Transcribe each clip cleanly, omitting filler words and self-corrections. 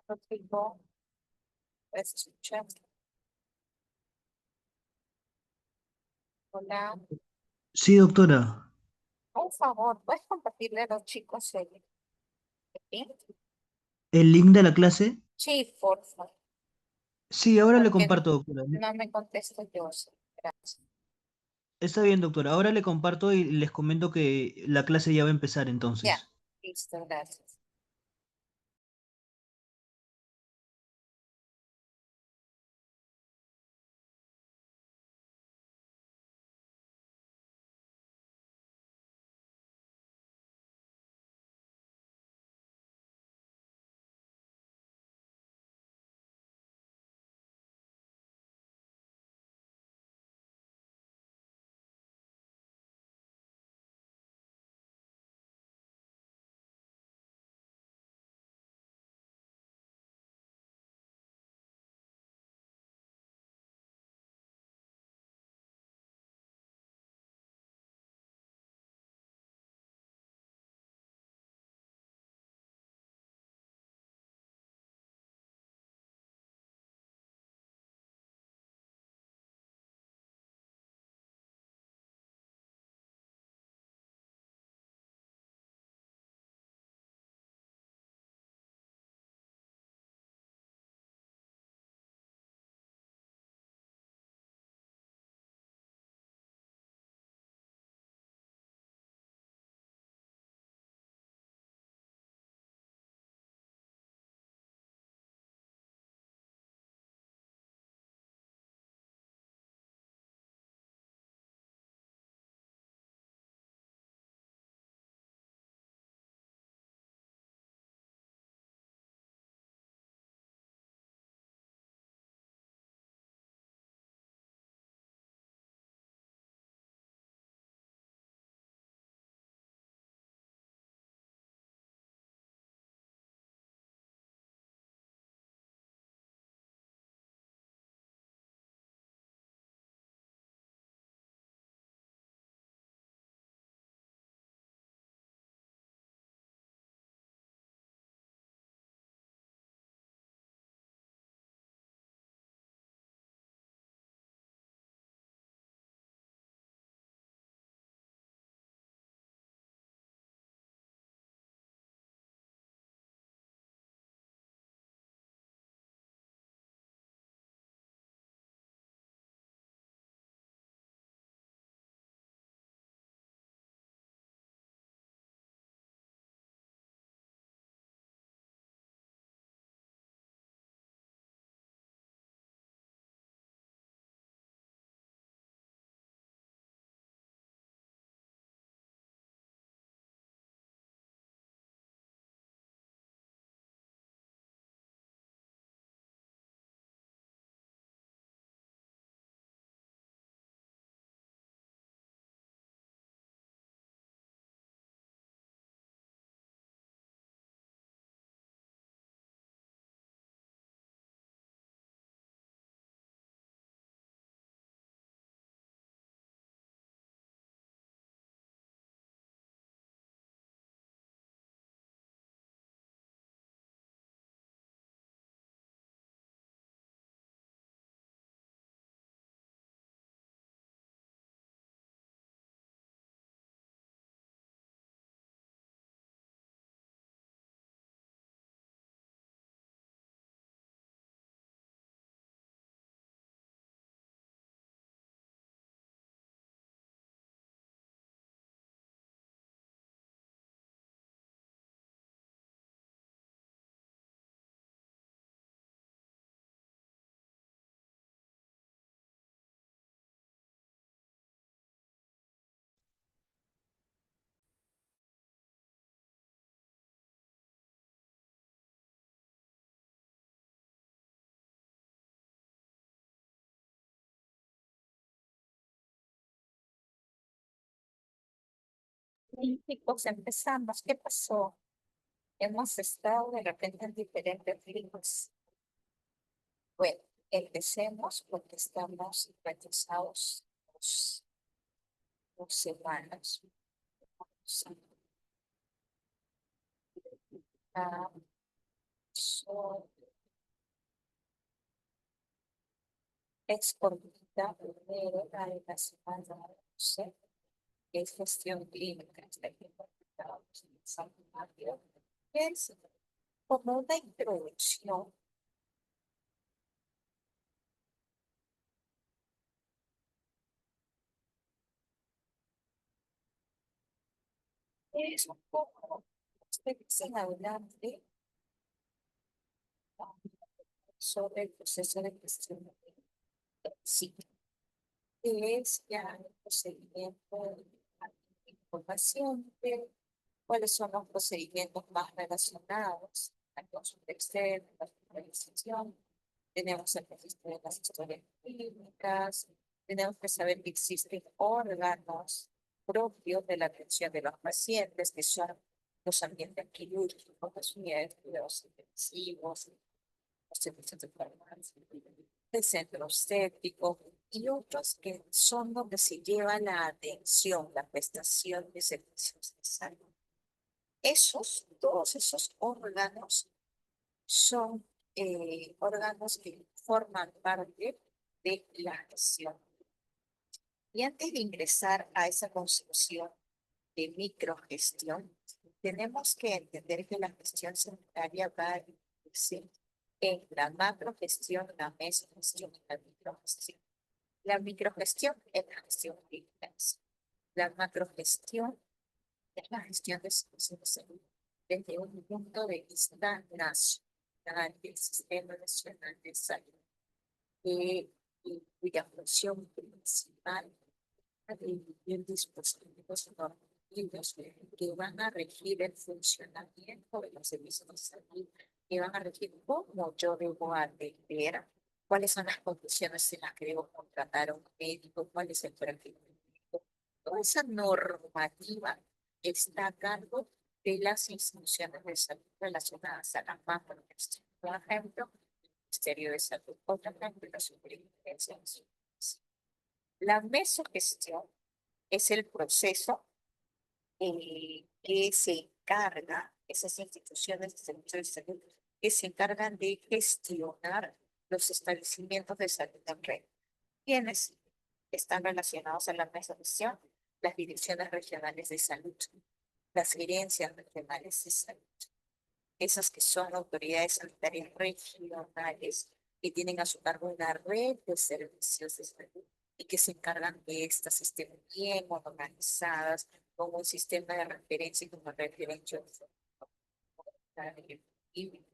Rodrigo, ¿puedes escuchar? Hola, Sí, doctora. por favor, ¿puedes compartirle a los chicos el link? ¿El link de la clase? Sí, por favor, Sí, ahora le porque comparto, doctora. no me contesto yo. Sí, gracias. Está bien, doctora. Ahora le comparto y les comento que la clase ya va a empezar Ya, entonces. listo, gracias. Sí, chicos, empezamos. ¿Qué pasó? Hemos estado de repente en diferentes ritmos. Bueno, empecemos porque estamos retrasados dos semanas. Ah, son exportita primero la de la semana 11, que es gestión clínica, está aquí importado, es como una introducción. Es un poco en adelante sobre el proceso de gestión sí, que es ya el procedimiento de información, de cuáles son los procedimientos más relacionados al consulta externa, la fiscalización. Tenemos el registro de las historias clínicas, tenemos que saber que existen órganos propios de la atención de los pacientes, que son los ambientes quirúrgicos, las unidades de cuidados intensivos, los servicios de farmacia, el centro estético y otros que son donde se lleva la atención, la prestación de servicios de salud. Todos esos órganos son órganos que forman parte de la gestión. Y antes de ingresar a esa concepción de microgestión, tenemos que entender que la gestión sanitaria va a dividirse en la macrogestión, la mesogestión y la microgestión. La microgestión es la gestión de vigilancia. La macrogestión es la gestión de servicios de salud desde un punto de vista nacional del Sistema Nacional de Salud, cuya función principal es dividir dispositivos normativos que van a regir el funcionamiento de los servicios de salud, que van a regir cómo yo debo atender, cuáles son las condiciones en las que debo contratar a un médico, cuál es el perfil médico. Toda esa normativa está a cargo de las instituciones de salud relacionadas a la macrogestión. Por ejemplo, el Ministerio de Salud, otra ejemplo, la Superintendencia de Salud. La mesogestión es el proceso que se encarga, esas instituciones de servicio de salud, que se encargan de gestionar los establecimientos de salud en red. ¿Quiénes están relacionados a la mesogestión? Las direcciones regionales de salud, las gerencias regionales de salud, esas que son autoridades sanitarias regionales que tienen a su cargo una red de servicios de salud y que se encargan de estas estén bien organizadas, con un sistema de referencia y como referencia. Y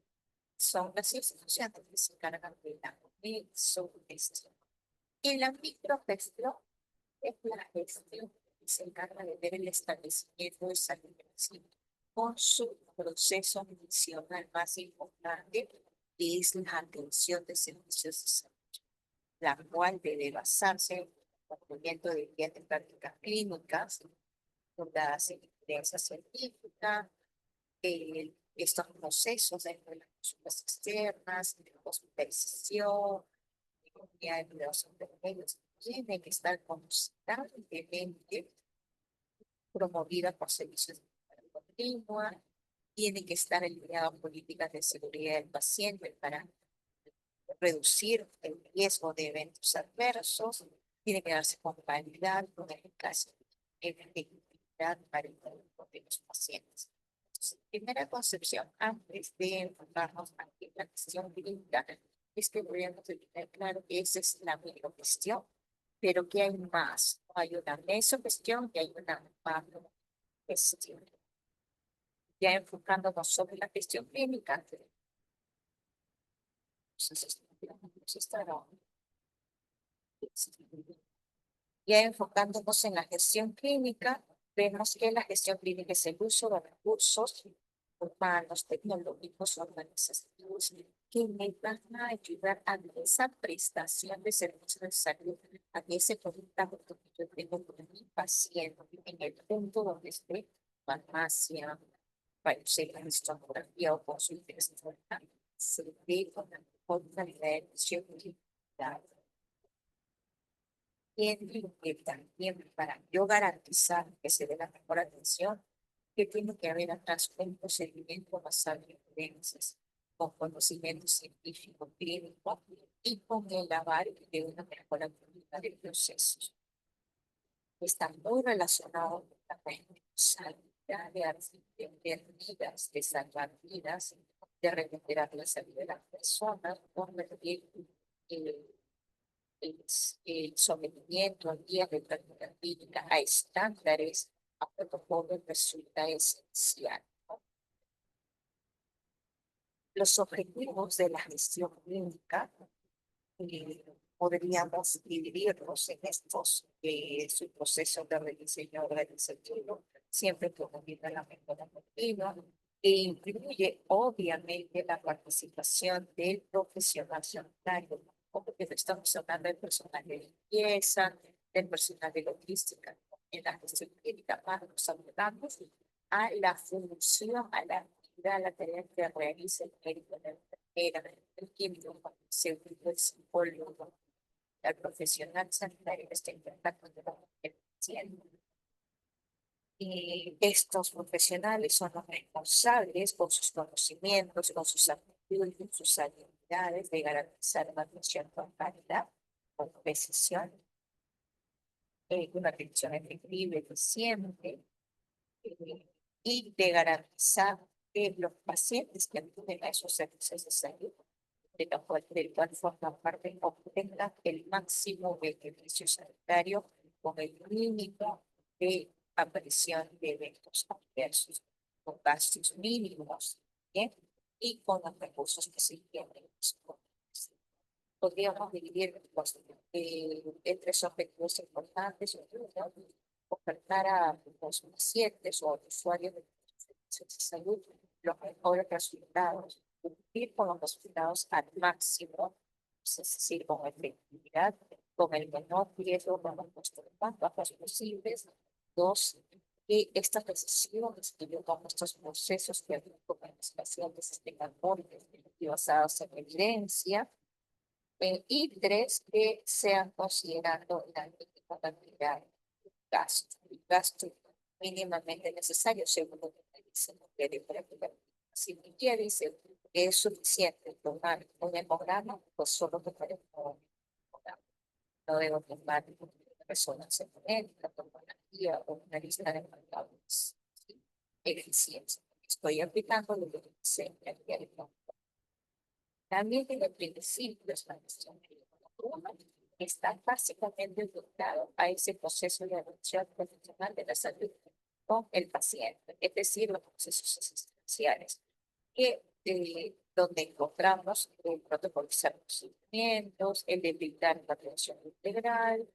son las instituciones que se encargan de la mesogestión. Y la microgestión es la gestión que se encarga de ver el establecimiento de salud con su proceso adicional más importante, que es la atención de servicios de salud, la cual debe basarse en el cumplimiento de guías de prácticas clínicas, fundadas en evidencia científica, estos procesos dentro de las consultas externas, de la hospitalización, de los enfermeros, tienen que estar constantemente promovida por servicios de salud continua, tiene que estar alineado a políticas de seguridad del paciente para reducir el riesgo de eventos adversos, tiene que darse con calidad, con eficacia, efectividad para el cuerpo de los pacientes. Entonces, primera concepción, antes de enfocarnos en la gestión clínica, es que debemos tener claro que esa es la microgestión, pero que hay más. Hay una mesogestión y hay una macrogestión. Ya enfocándonos sobre la gestión clínica, ya enfocándonos en la gestión clínica, vemos que la gestión clínica es el uso de recursos humanos, tecnológicos, organizativos, que me van a ayudar a esa prestación de servicios de salud, a ese contacto que yo tengo con mi paciente en el punto donde esté, farmacia, para hacer la histografía o consulta externa, se ve con la mejor calidad de atención y calidad. Y también para yo garantizar que se dé la mejor atención, que tiene que haber atrás un procedimiento basado en evidencias. con conocimiento científico clínico y con el aval de una mejora continua de procesos. Está muy relacionado con la responsabilidad de atender vidas, de salvar vidas, de recuperar la salud de las personas, convertir el sometimiento a guías de práctica clínica a estándares, a protocolos, resulta esencial. Los objetivos de la gestión clínica podríamos dividirlos en estos, su proceso de rediseño organizativo, siempre promoviendo la mejora continua, e incluye obviamente la participación del profesional sanitario, porque estamos hablando del personal de limpieza, del personal de logística. En la gestión clínica más nos abordamos a la función, a la actividad, a la tarea que realiza el médico, la enfermera, el químico, el farmacéutico, el psicólogo, el profesional sanitario que está en contacto con el paciente. Y estos profesionales son los responsables con sus conocimientos, con sus aptitudes, con sus habilidades de garantizar una atención con calidad, con precisión, una atención efectiva y eficiente, y de garantizar que los pacientes que acuden a esos servicios de salud, del cual forman parte, obtengan el máximo beneficio sanitario con el mínimo de aparición de eventos adversos, con gastos mínimos, ¿bien? Y con los recursos que se tienen disponibles. Podríamos dividir en tres objetivos importantes: ofertar a los pacientes o usuarios de servicios de salud los mejores resultados, cumplir con los resultados al máximo, es decir, con efectividad, con el menor riesgo, con los costos más bajos posibles. Dos, que estas decisiones y con estos procesos que con los pacientes estén acordes y basados en evidencia. Y tres, que sean considerando la mínima cantidad de gasto mínimamente necesario según lo que me dice el práctica. Si me quiere, dice que es suficiente tomar un hemograma, pues solo te puedes tomar un hemograma. No debo tomar resonancia magnética, tomografía o una lista de variables. ¿Sí? Eficiencia. Estoy aplicando lo que dice el también en el principio es la gestión está básicamente enfocado a ese proceso de atención profesional de la salud con el paciente, es decir, los procesos asistenciales, que, donde encontramos el protocolizar procedimientos, el de brindar una atención integral,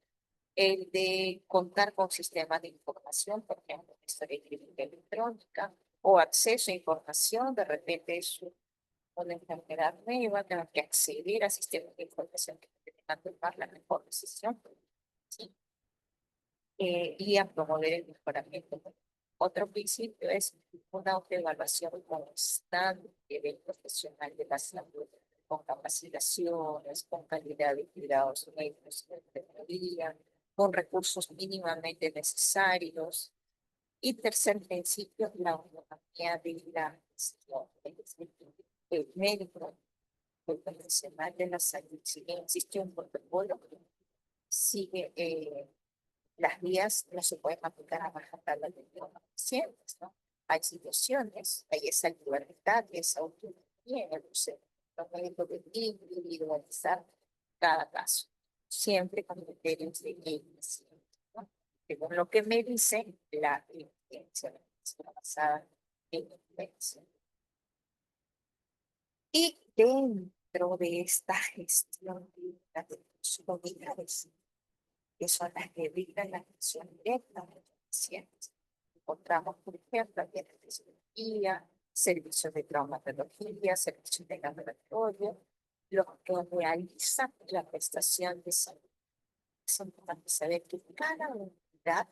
el de contar con sistemas de información, por ejemplo, historia clínica electrónica, o acceso a información, de repente es una enfermedad nueva, tengo que acceder a sistemas de información que me van a tomar la mejor decisión, ¿sí? Y a promover el mejoramiento. Otro principio es una autoevaluación constante del profesional de la salud, con capacitaciones, con calidad de cuidados médicos y de enfermería, con recursos mínimamente necesarios. Y tercer principio, la autonomía de la gestión. El médico, el profesional de la salud, si bien existe un protocolo, sigue las vías no se pueden aplicar a baja tabla de los pacientes, ¿no? Hay situaciones, hay esa libertad, esa autonomía en el procedimiento médico de individualizar cada caso, siempre con criterios de evidencia, ¿no? Según lo que me dice la evidencia basada en evidencia. Y dentro de esta gestión de las unidades, que son las que brindan la atención directa a los pacientes, encontramos, por ejemplo, aquí en la cirugía, servicios de traumatología, servicios de laboratorio, los que realizan la prestación de salud. Es importante saber que cada unidad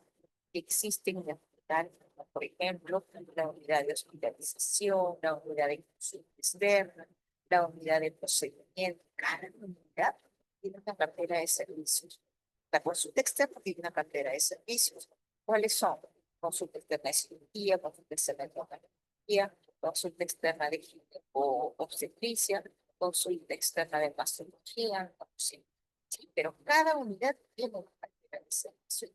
existe en el hospital, por ejemplo, la unidad de hospitalización, la unidad de consulta externa, la unidad de procedimiento. Cada unidad tiene una cartera de servicios. La consulta externa tiene una cartera de servicios. ¿Cuáles son? Consulta externa de cirugía, consulta externa de tomografía, consulta externa de o obstetricia, consulta externa de mastología, sí, pero cada unidad tiene una caracterización.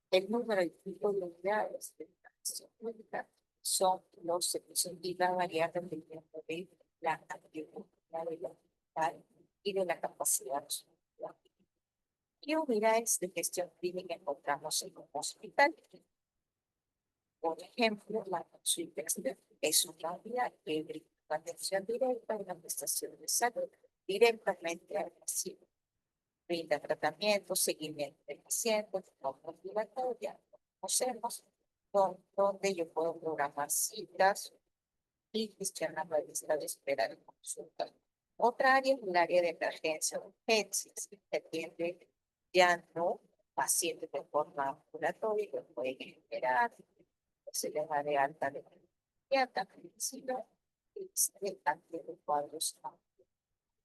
El número y tipo de unidades de la gestión pública son los servicios y va a variar dependiendo de la actividad de la hospital y de la capacidad. ¿Qué unidades de gestión clínica encontramos en un hospital? Por ejemplo, la consulta externa es una unidad que brinda atención directa en la prestación de salud directamente al paciente. Brinda tratamiento, seguimiento del paciente, no ambulatoria. Conocemos donde yo puedo programar citas y gestionar la lista de espera de consulta. Otra área es el área de emergencia o urgencias, que atiende ya no pacientes de forma ambulatoria que pueden esperar, se les da de alta de inmediata, sino se atiende cuadros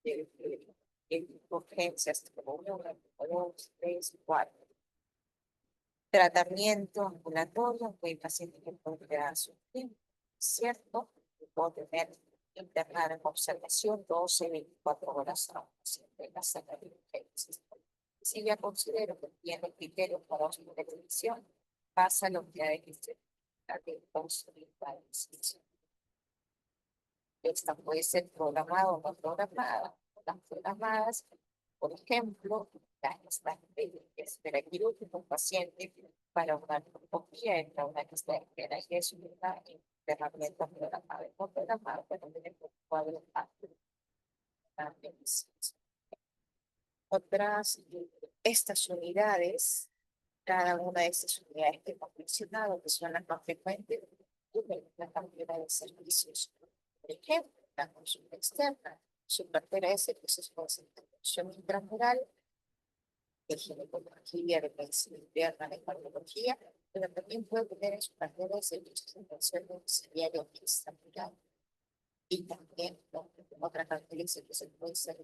de urgencias como 1, 2, 3, 4. Tratamiento ambulatorio, que el paciente que puede quedar su tiempo, ¿cierto? Puede tener internada en observación 12, 24 horas a un paciente en la sala de urgencias. Si ya considero que tiene criterios para hospitalización, pasa a la unidad de gestión de hospitalización. Esta puede ser programada o no programada. Las programadas, por ejemplo, las de espera quirúrgica, un paciente para una neurología, entra una lista de espera y es una herramienta programada y no programada, pero tiene un cuadro amplio. Otras, estas unidades, cada una de estas unidades que hemos mencionado, que son las más frecuentes, tienen la cantidad de servicios. Por ejemplo, la consulta externa, su cartera de servicios con concentración intramural, de ginecología, de medicina interna, de cardiología, pero también puede tener en su cartera de servicios de atención domiciliaria extramural. Y también otra característica que se puede ser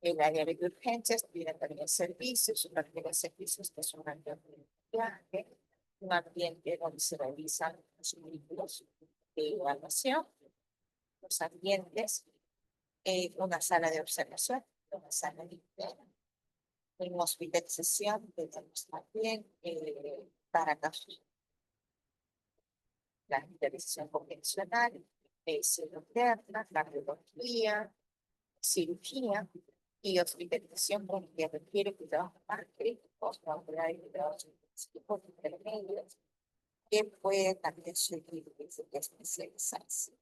el área de urgencias tiene también servicios, un área de servicios que es un ambiente de viaje, un ambiente donde se realizan los vehículos de evaluación, los ambientes, una sala de observación, una sala de espera. En hospitalización tenemos también para casos la hospitalización convencional, medicina interna, cardiología, cirugía y hospitalización porque requiere cuidados más críticos, no hay cuidados específicos intermedios que puede también seguir especializarse.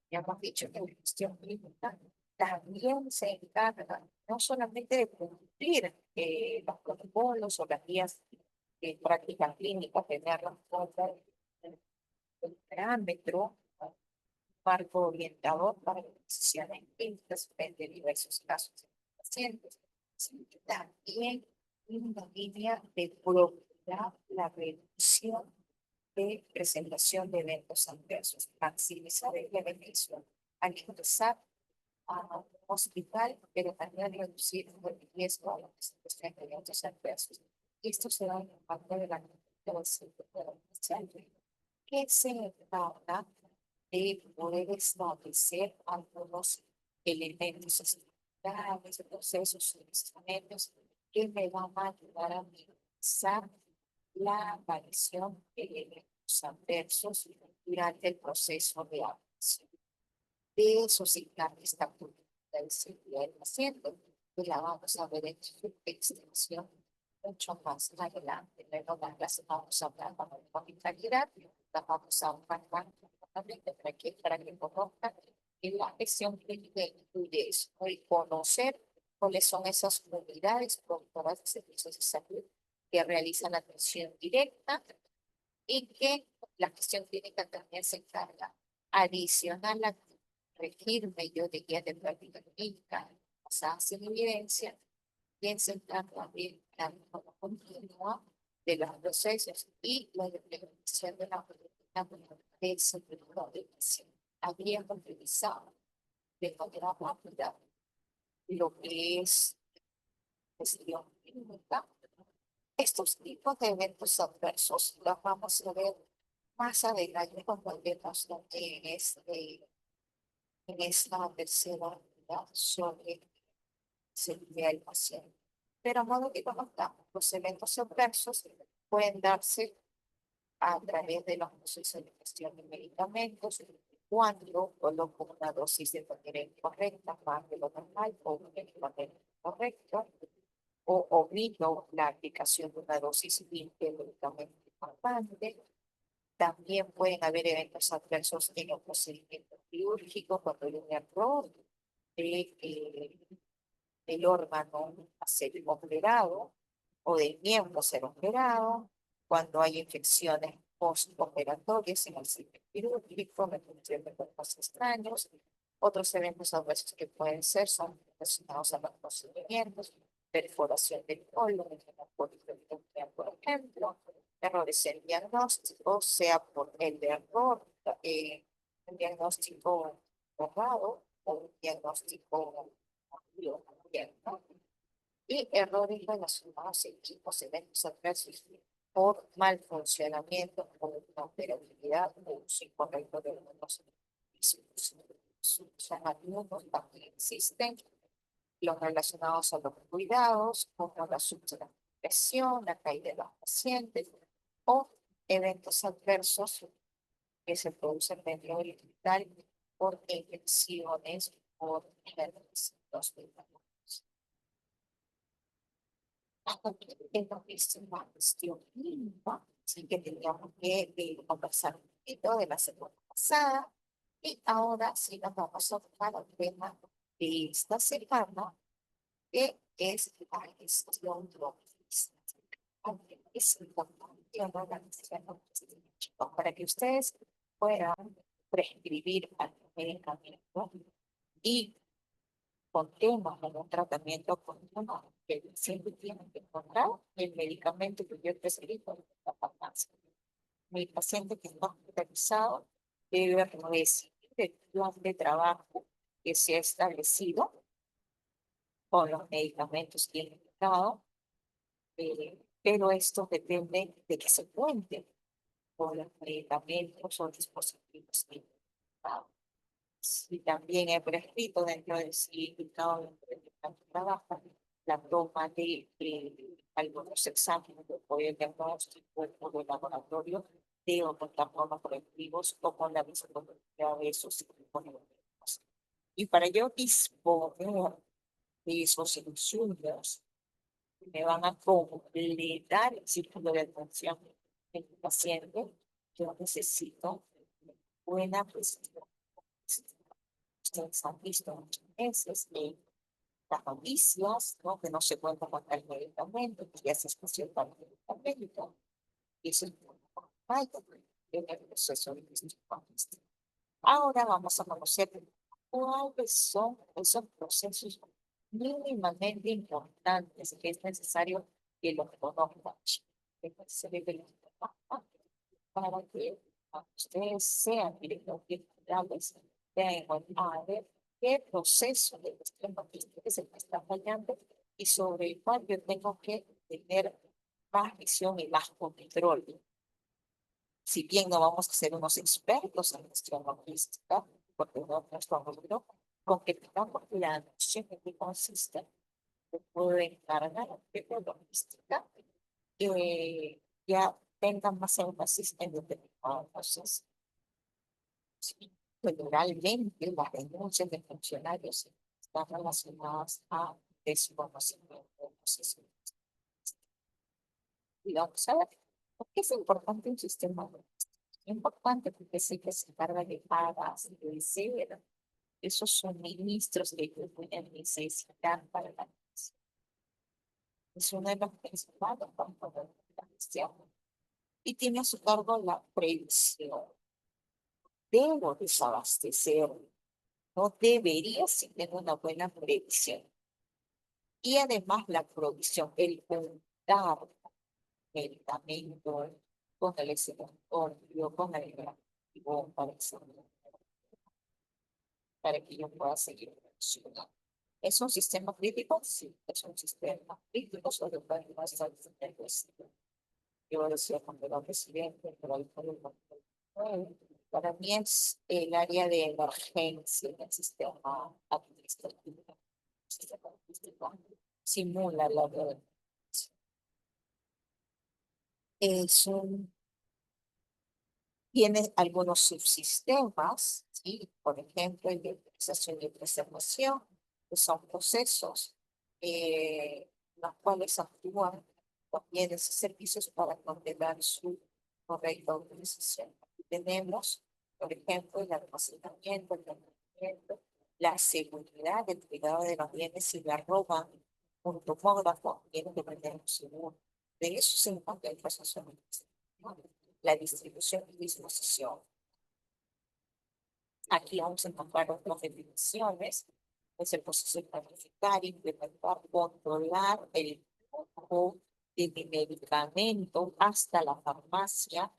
Ya hemos dicho que la gestión clínica también se encarga no solamente de cumplir los protocolos o las guías de práctica clínica, tenerlas como el parámetro, marco orientador para decisiones clínicas frente a diversos casos de pacientes, sino que también una línea de procurar la reducción de presentación de eventos adversos, maximizar el beneficio al ingresar a un hospital, pero también reducir el riesgo a la presentación de eventos adversos. Y esto se da en parte de la del centro de que se encarga de poder establecer algunos elementos estructurales, procesos y instrumentos que me van a ayudar a minimizar la aparición de eventos adversos durante el proceso de admisión. De eso se encarga esta política de seguridad del paciente, que la vamos a ver en su extensión mucho más adelante. Luego de la clase vamos a hablar de la hospitalidad, la vamos a hablar para que conozcan que la gestión clínica incluye eso, y conocer cuáles son esas unidades productoras de servicios de salud que realizan atención directa y que la gestión clínica también se encarga adicional a regir medio de guía de práctica clínica basadas en evidencia y se encarga también la mejora continua de los procesos y la implementación de la política de seguridad del paciente. Habríamos utilizado de manera rápida lo que es gestión clínica. Estos tipos de eventos adversos los vamos a ver más adelante cuando vemos lo que es en esta tercera unidad sobre seguridad del paciente. Pero a modo que conozcamos, los eventos adversos pueden darse a través de los procesos de gestión de medicamentos, cuando coloco una dosis de manera incorrecta, más de lo normal, o de manera incorrecta, o obligo la aplicación de una dosis limpia de medicamento importante. También pueden haber eventos adversos en el procedimiento quirúrgico cuando hay un error del órgano a ser operado o del miembro a ser operado, cuando hay infecciones postoperatorias en el sitio quirúrgico, reproducción de cuerpos extraños. Otros eventos adversos que pueden ser son relacionados a los procedimientos, perforación del colon, por ejemplo, errores en diagnóstico, sea por el diagnóstico errado o un diagnóstico ¿no? Y errores relacionados a equipos, eventos adversos por mal funcionamiento o operatividad o uso incorrecto de algunos son algunos también existen, los relacionados a los cuidados, como la subpresión, la caída de los pacientes o eventos adversos que se producen dentro del hospital por infecciones, por los hemos visto una cuestión clínica, así que teníamos que conversar un poquito de la semana pasada y ahora sí nos vamos a ocupar el tema de esta semana, que es la gestión logística. Aunque es importante una organización logística para que ustedes puedan prescribir algún medicamento y contemos en un tratamiento continuo que el paciente tiene que encontrar el medicamento que yo prescribo en la farmacia. Mi paciente que está hospitalizado debe recibir el plan de trabajo que se ha establecido con los medicamentos que he indicado, pero esto depende de que se cuente con los medicamentos o dispositivos que he indicado. Y también he prescrito dentro del significado del trabajo la toma de algunos exámenes de poder diagnóstico o de laboratorio de o contar con los colectivos o con la disponibilidad de esos dispositivos. Y para yo disponer de esos insumos, me van a completar el círculo de atención del paciente. Yo necesito buena presión. Ustedes han visto muchas veces las noticias, ¿no? Que no se cuenta con el medicamento, que ya se espació para el medicamento. Y eso es muy importante en el proceso de gestión. Ahora vamos a conocer cuáles son esos procesos mínimamente importantes que es necesario que los conozcan. Para que ustedes sean directamente responsables a ver qué proceso de gestión logística es el que está fallando y sobre el cual yo tengo que tener más visión y más control. Si bien no vamos a ser unos expertos en gestión logística, porque no nuestro rubro, con que tengamos la noción de qué consiste, de poder encargar de logística, ya tengan más énfasis en determinados procesos. Sí, generalmente las denuncias de funcionarios están relacionadas a desconocimiento del proceso. Y vamos a ver, ¿por qué es importante un sistema logístico? Es importante porque sí que se encarga de pagas, de hacer esos suministros que pueden necesitar para la nación. Es uno de los principales componentes de la gestión. Y tiene a su cargo la previsión. Debo desabastecer, no debería tener una buena previsión. Y además la provisión, el contar medicamentos con el laboratorio, con el reactivo para que yo pueda seguir funcionando. ¿Es un sistema crítico? Sí, es un sistema crítico sobre el cual no está el presidente. Yo decía cuando era presidente, pero ahí fue el 2009. Para mí es el área de emergencia en el sistema administrativo. El sistema administrativo simula la de es un, tiene algunos subsistemas, ¿sí? Por ejemplo, el de utilización y preservación, que son procesos los cuales actúan también esos servicios para controlar su correcta utilización. Aquí tenemos, por ejemplo, el almacenamiento, el mantenimiento, la seguridad, el cuidado de los bienes. Si la roban un tomógrafo, tiene que prender un seguro. De eso se encuentra el proceso administrativo, la distribución y disposición. Aquí vamos a encontrar otras definiciones, es el proceso de planificar, implementar, controlar el flujo de medicamentos hasta la farmacia,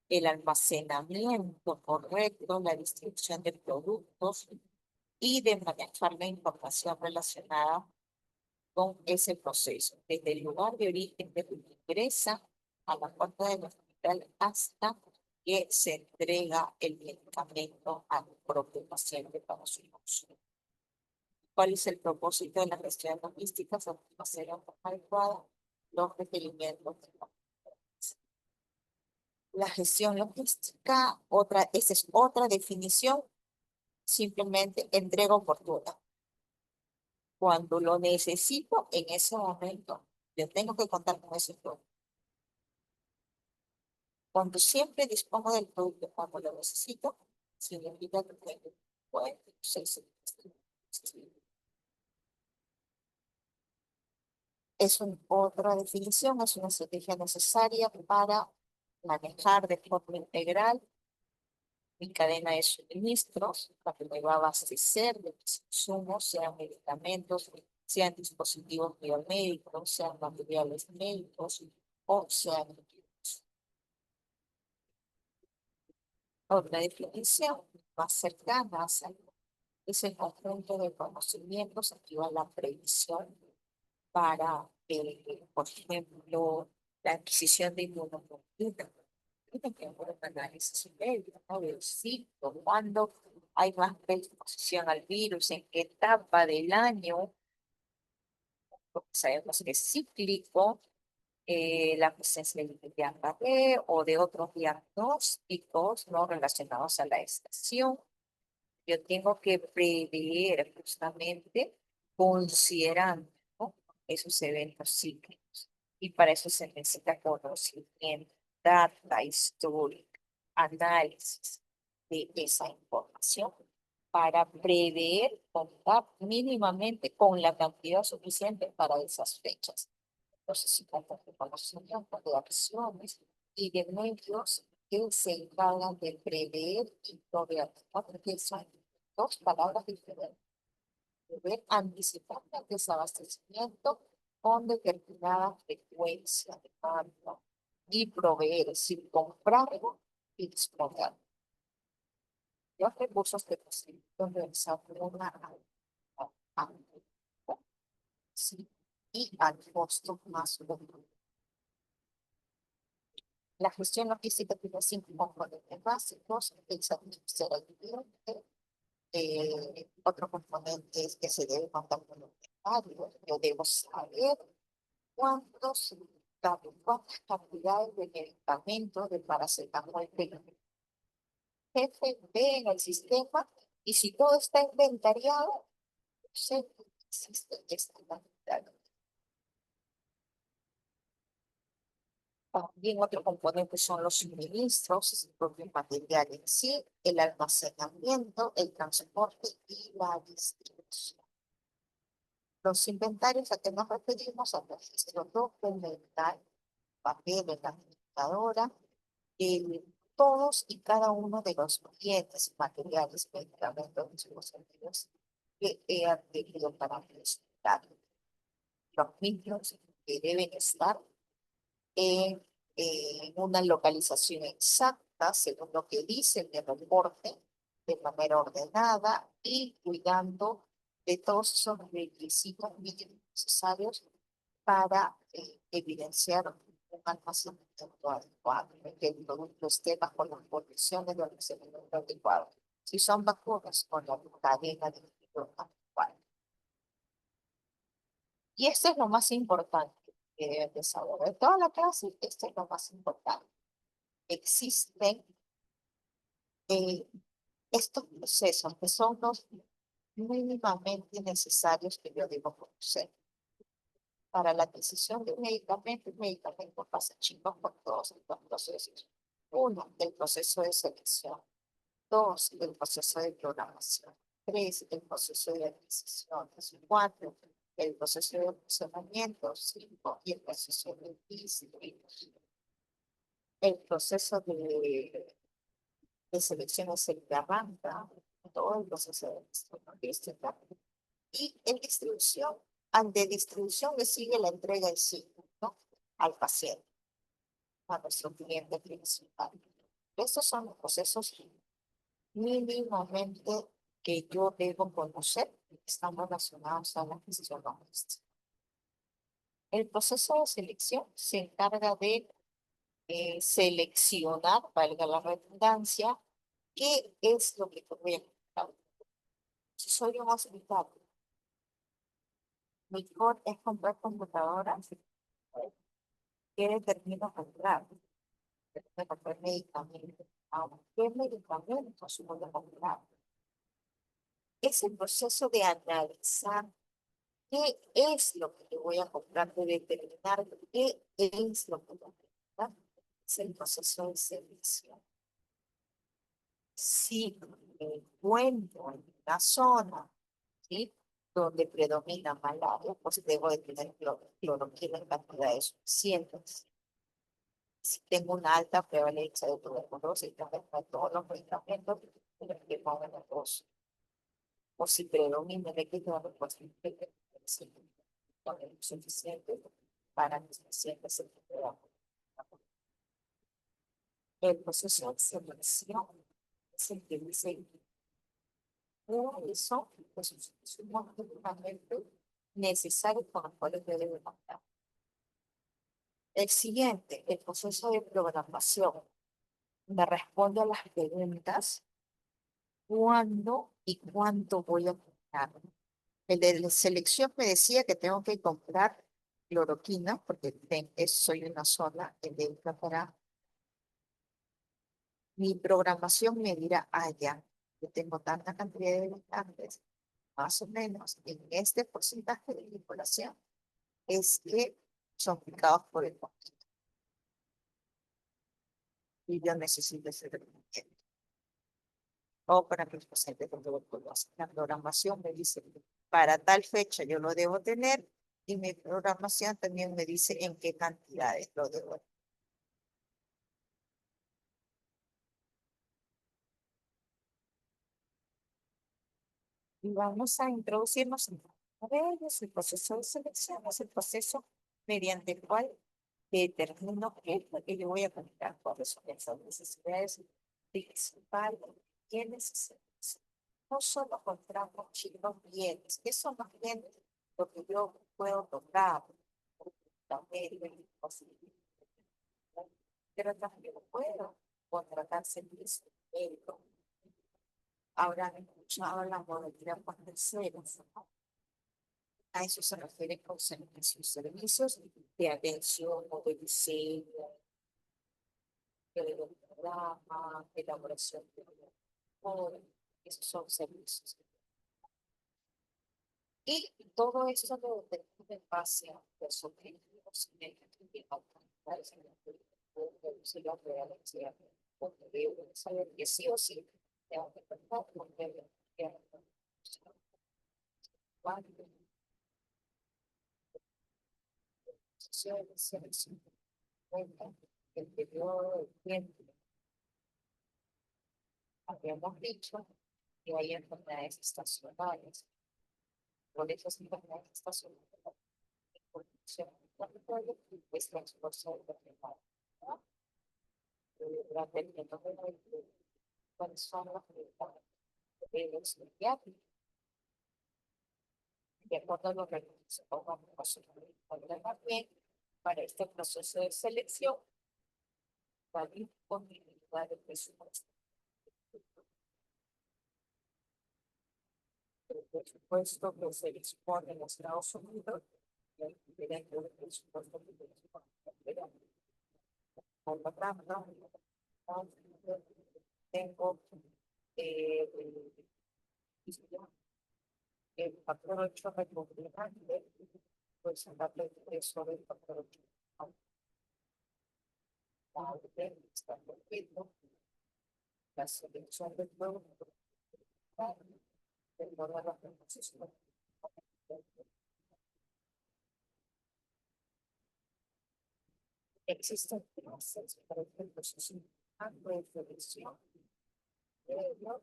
el almacenamiento correcto, la distribución de productos y de manejar la información relacionada con ese proceso, desde el lugar de origen de que ingresa a la puerta del hospital hasta que se entrega el medicamento al propio paciente para su uso. ¿Cuál es el propósito de la gestión logística? Satisfacer de forma adecuada los requerimientos de la gestión logística. Esa es otra definición, simplemente entrega oportuna. Cuando lo necesito, en ese momento, yo tengo que contar con ese producto. Cuando siempre dispongo del producto cuando lo necesito, significa que puede ser. Otra definición, es una estrategia necesaria para manejar de forma integral mi cadena de suministros, la que me va a abastecer de mis insumos, sean medicamentos, sean dispositivos biomédicos, sean materiales médicos o sean equipos. Otra definición más cercana es el conjunto de conocimientos que va a la previsión para, por ejemplo, la adquisición de inmunoglobulina. Por análisis médico, ¿no? Del ciclo, cuando hay más exposición al virus, en qué etapa del año, porque sabemos que es cíclico, la presencia de Guillain-Barré o de otros diagnósticos no relacionados a la estación. Yo tengo que prever justamente considerando, ¿no?, esos eventos cíclicos. Y para eso se necesita conocimiento, data histórica, análisis de esa información para prever, contar mínimamente con la cantidad suficiente para esas fechas. Entonces, si contamos con conocimiento de acciones y de medios que se encargan de prever y proveer, porque son dos palabras diferentes. Prever, anticipar el desabastecimiento con determinada frecuencia de mando y proveer, sin comprarlo y disponer. Los recursos que posibilitan realizar una sí, y al costo más bajo. La gestión logística tiene 5 componentes básicos: el satisfacer al cliente. Otro componente es que se debe contar con los inventarios. Yo debo saber cuántas cantidades de medicamentos de paracetamol tengo. Jefe ve en el sistema y si todo está inventariado, sé que existe esta cantidad. También otro componente son los suministros, el propio material en sí, el almacenamiento, el transporte y la distribución. Los inventarios a que nos referimos al registro documental, papel en la computadora, todos y cada uno de los bienes, materiales, medicamentos, dispositivos que he adquirido para mi hospital. Los mismos que deben estar en una localización exacta, según lo que dice el reporte, de manera ordenada y cuidando de todos esos requisitos mínimos necesarios para evidenciar un almacenamiento adecuado, que el producto esté bajo las condiciones de almacenamiento adecuado. Si son vacunas con la cadena de frío adecuada. Y esto es lo más importante que deben de saber. De toda la clase, esto es lo más importante. Existen estos procesos que son los mínimamente necesarios que yo debo conocer. Para la adquisición de un medicamento pasa chingón por todos estos procesos. Uno, el proceso de selección. Dos, el proceso de programación. Tres, el proceso de adquisición. Cuatro, el proceso de funcionamiento. Cinco, y el proceso de distribución. El proceso de selección es el que arranca todo el proceso de distribución. Y en distribución, ante distribución le sigue la entrega en sí, ¿no? Al paciente, a nuestro cliente principal. Estos son los procesos mínimamente que yo debo conocer que están relacionados a la gestión logística. El proceso de selección se encarga de seleccionar, valga la redundancia, qué es lo que voy a comprar. Si soy un hospital, mi core es comprar computadoras, ¿qué determino comprar? Determino comprar medicamentos. Ahora, ¿qué medicamentos voy a comprar? Es el proceso de analizar qué es lo que yo voy a comprar, de determinar qué es lo que voy a comprar. Es el proceso de selección. Si me encuentro en una zona, ¿sí?, donde predomina malaria, pues debo de tener cloroquina en cantidades suficientes. Si tengo una alta prevalencia de tuberculosis, también todos los medicamentos que pongan la tos. O si predomina el equilibrio, pues poner suficiente para que los pacientes se puedan. El proceso de selección es el que dice eso, pues es un medicamento necesario con los cuales debe contar. El siguiente, el proceso de programación, me responde a las preguntas: ¿cuándo y cuánto voy a comprar? El de la selección me decía que tengo que comprar cloroquina porque soy una zona endémica para. Mi programación me dirá, ya, yo tengo tanta cantidad de habitantes, más o menos en este porcentaje de mi población es que son picados por el mosquito. Y yo necesito ese tratamiento. O para que los pacientes con tuberculosis. La programación me dice, para tal fecha yo lo debo tener, y mi programación también me dice en qué cantidades lo debo tener. Y vamos a introducirnos en ellos. El proceso de selección es el proceso mediante el cual determino qué es lo que yo voy a comprar, cuáles son esas necesidades principales, qué necesitamos. No solo compramos chicos bienes, ¿qué son los bienes? Lo que yo puedo tocar, también posibilidades, pero también puedo contratar servicios médicos. Ahora han escuchado la modalidad por terceros, ¿no? A eso se refiere con servicios de atención o de diseño, de programa, de elaboración de esos son servicios. Y todo eso lo determina en base a los objetivos y metas que se lo realiza. Porque debo saber que sí o sí tengo que contar con el el periodo de tiempo. Habíamos dicho que hay enfermedades estacionales. Por eso es enfermedades estacionales. Pues transcurso de enfermedad. Durante el tiempo de la vida, cuáles son los psiquiátricos. de acuerdo a los requisitos también para este proceso de selección, la disponibilidad de presupuesto. El presupuesto que se dispone en Estados Unidos, el directo del presupuesto que se dispone en por lo tanto, tengo el factor 8 recomendable, pues darle sobre el factor 8. Está corriendo la selección del producto, el valor de la composición. Existen clases para el proceso de selección, pero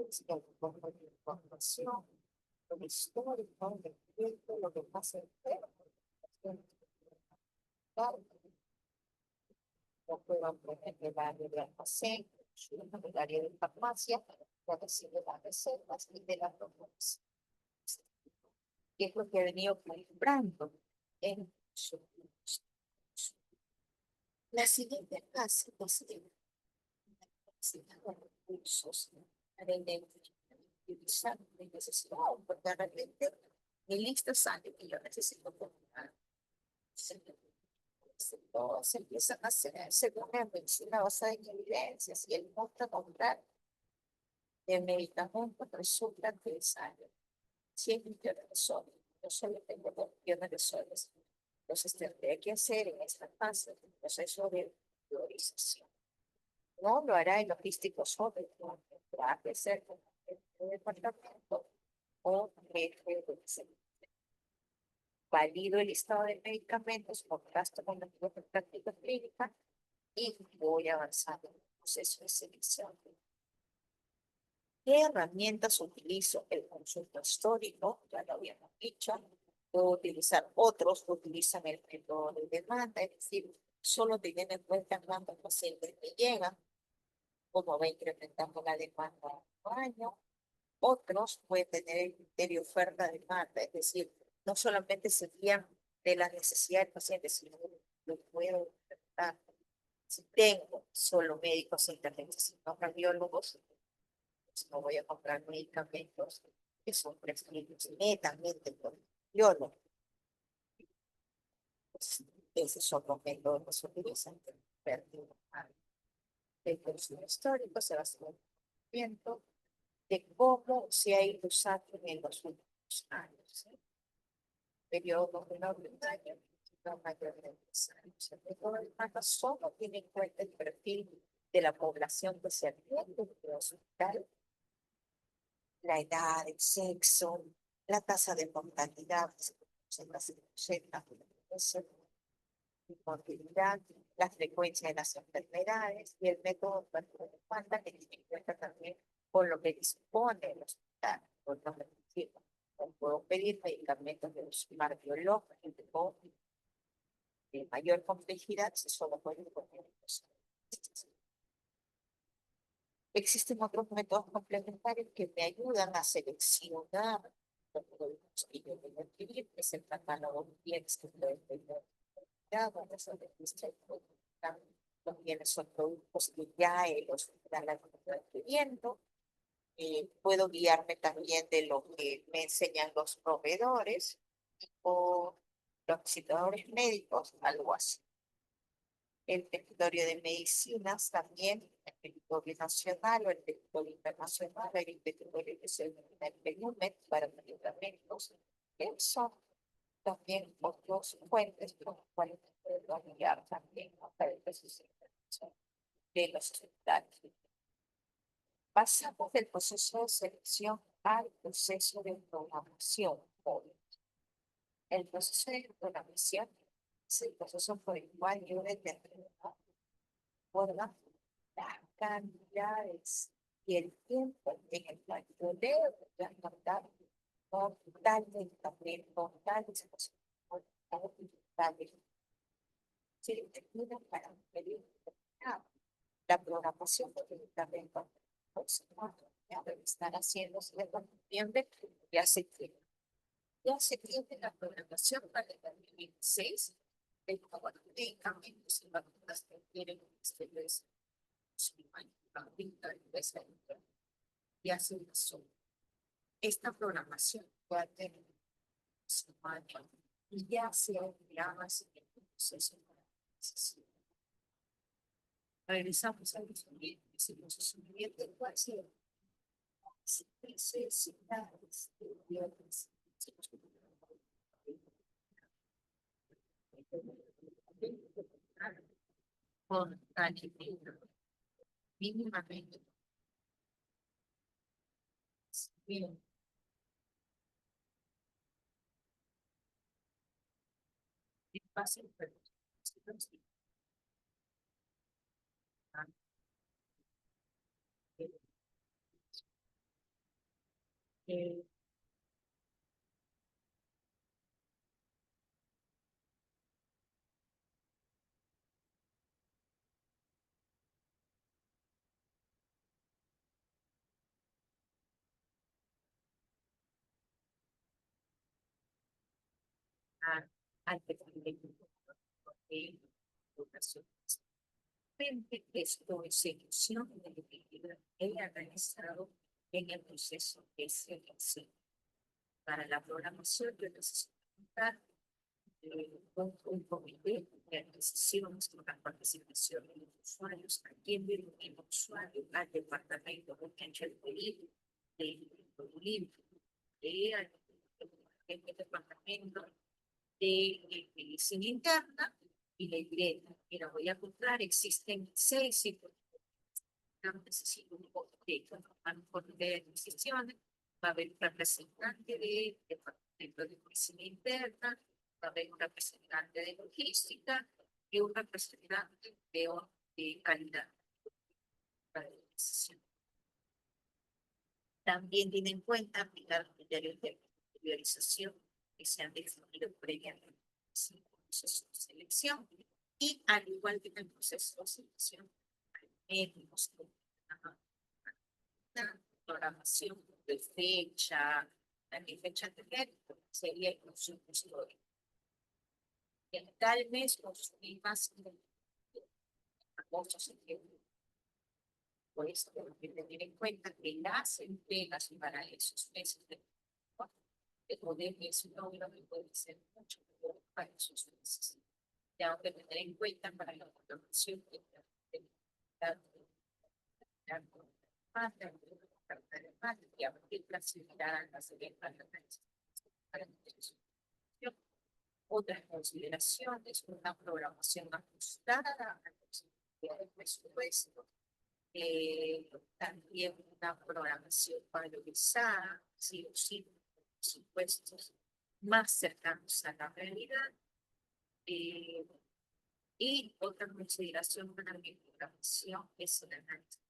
es el fondo de información, lo histórico, el tiempo, lo que pasa en el no puedo aprender el área de almacén, el área de farmacia, ya recibe las reservas y de las propuestas. Y es lo que he venido calibrando en su la siguiente fase es los recursos para utilizar mi necesidad, porque realmente mi lista sale que yo necesito comprar. Todos se empiezan a hacer según la medicina basada en evidencias y el monto total de medicamentos resulta que sale 100 millones de soles. Yo solo tengo 2 millones de soles. Entonces tendré que hacer en esta fase el proceso de priorización. No lo hará el logístico solo, tendrá que ser con el departamento o jefe de servicio. Valido el listado de medicamentos, contrasto con la práctica clínica y voy avanzando en el proceso de selección. ¿Qué herramientas utilizo? El consulta histórico, ya lo habíamos dicho. Puedo utilizar otros que utilizan el método de demanda, es decir, solo teniendo en cuenta cuántos pacientes me llegan, cómo va incrementando la demanda año. Otros pueden tener el criterio oferta-demanda, es decir, no solamente se guían de las necesidades del paciente, sino lo puedo interpretar. Si tengo solo médicos internistas y no cardiólogos, pues no voy a comprar medicamentos que son prescritos netamente por el cardiólogo. Pues, esos son los métodos que se utilizan. El consumo histórico se va a hacer un conocimiento de cómo se ha ido usando en los últimos años. ¿Sí? Periodo menor de un año, no mayor de 10 años. El método de demanda solo tiene en cuenta el perfil de la población que se atiende en el hospital, la edad, el sexo, la tasa de mortalidad, mortalidad, la frecuencia de las enfermedades y el método de demanda que tiene en cuenta también con lo que dispone el hospital. Por lo que puedo pedir medicamentos de los cardiológicos de mayor complejidad si solo pueden poner los. Existen otros métodos complementarios que me ayudan a seleccionar los productos que yo voy a adquirir, es el catálogo de bienes que pueden tener. Los bienes son productos que ya el hospital está adquiriendo. Puedo guiarme también de lo que me enseñan los proveedores o los visitadores médicos, algo así. El territorio de medicinas también, el territorio nacional o el territorio internacional, el territorio que se denomina el PENUMET para medicamentos, que son también otros fuentes con los cuales puedo guiar también para el proceso de los hospitales. Pasamos del proceso de selección al proceso de programación. El proceso de programación es el proceso por el cual yo determino las cantidades y el tiempo en el cual yo debo transportar con tal medicamento, tales tales. Se determina para un periodo determinado. La programación del medicamento debe estar haciéndose desde noviembre y hace tiempo. Ya se tiene la programación para el 2026 de todos los medicamentos y vacunas que tienen ustedes. Y así pasó. Esta programación va a tener su año y ya se enviaba siguiente proceso para la decisión. Regresamos al siguiente, si los siguientes cuál será necesidades de Dios. Con alimento mínimamente bien. Y fácil, pero eh, antes de educación. Frente esto es elección de la que ella ha realizado en el proceso de selección. Para la programación, yo necesito contar un comité de adquisiciones con la participación de los usuarios, a quien viene el usuario, al departamento de cancha de Bolivia, de Bolivia, el departamento de medicina interna y la directa. Y la voy a contar, existen 6 y necesito un voto de adquisiciones, va a haber un representante de departamento de medicina interna, va a haber un representante de logística y un representante de calidad para la decisión. También tiene en cuenta aplicar criterios de priorización que se han definido previamente en el proceso de selección y al igual que en el proceso de selección, médicos, la programación de fecha, la fecha de médico sería el consumo histórico. En tal mes consumir más de 8 septiembre. Por eso tenemos que tener en cuenta que las entregas para esos meses de poder es un número que puede ser mucho mejor para esos meses. Tengo que tener en cuenta para la programación de la y a partir clasificar las otras consideraciones, una programación ajustada al presupuesto, también una programación valorizada, sí o sí, presupuestos más cercanos a la realidad. Y otra consideración para mi programación es el análisis.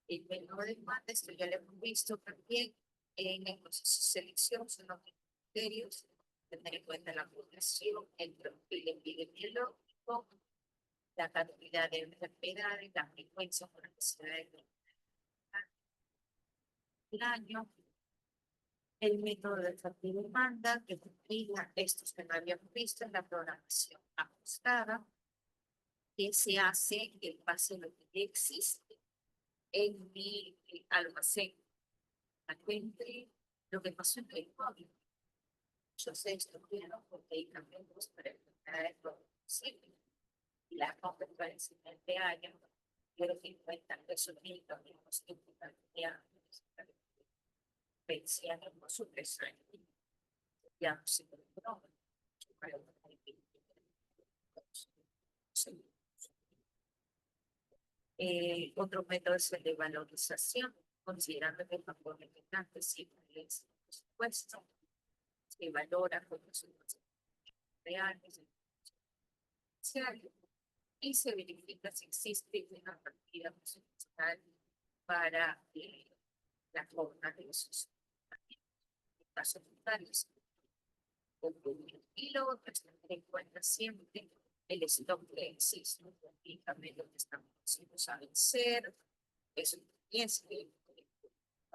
El menú de demanda, esto ya lo hemos visto también en el proceso de selección, son los criterios, tener en cuenta la población, el perfil epidemiológico, la cantidad de enfermedades, la frecuencia con la necesidad de el año, el método de oferta y demanda que cumplirá estos que no habíamos visto en la programación ajustada, que se hace en base a lo que ya existe en mi almacén. Encuentre lo que pasó en el COVID. Yo sé esto quiero porque hay cambios para encontrar lo posible. Y la competencia en este año, quiero que cuentan resumiendo los tipos de años. Vencían por su 3 años. Ya no se logró. Otro método es el de valorización, considerando que el factor determinante siempre es el presupuesto, se valora con los reales y se verifica si existe una partida presupuestal para la forma de esos casos totales. Y lo otro es tener en cuenta siempre el stock que existe y también lo que estamos haciendo a vencer. Eso es que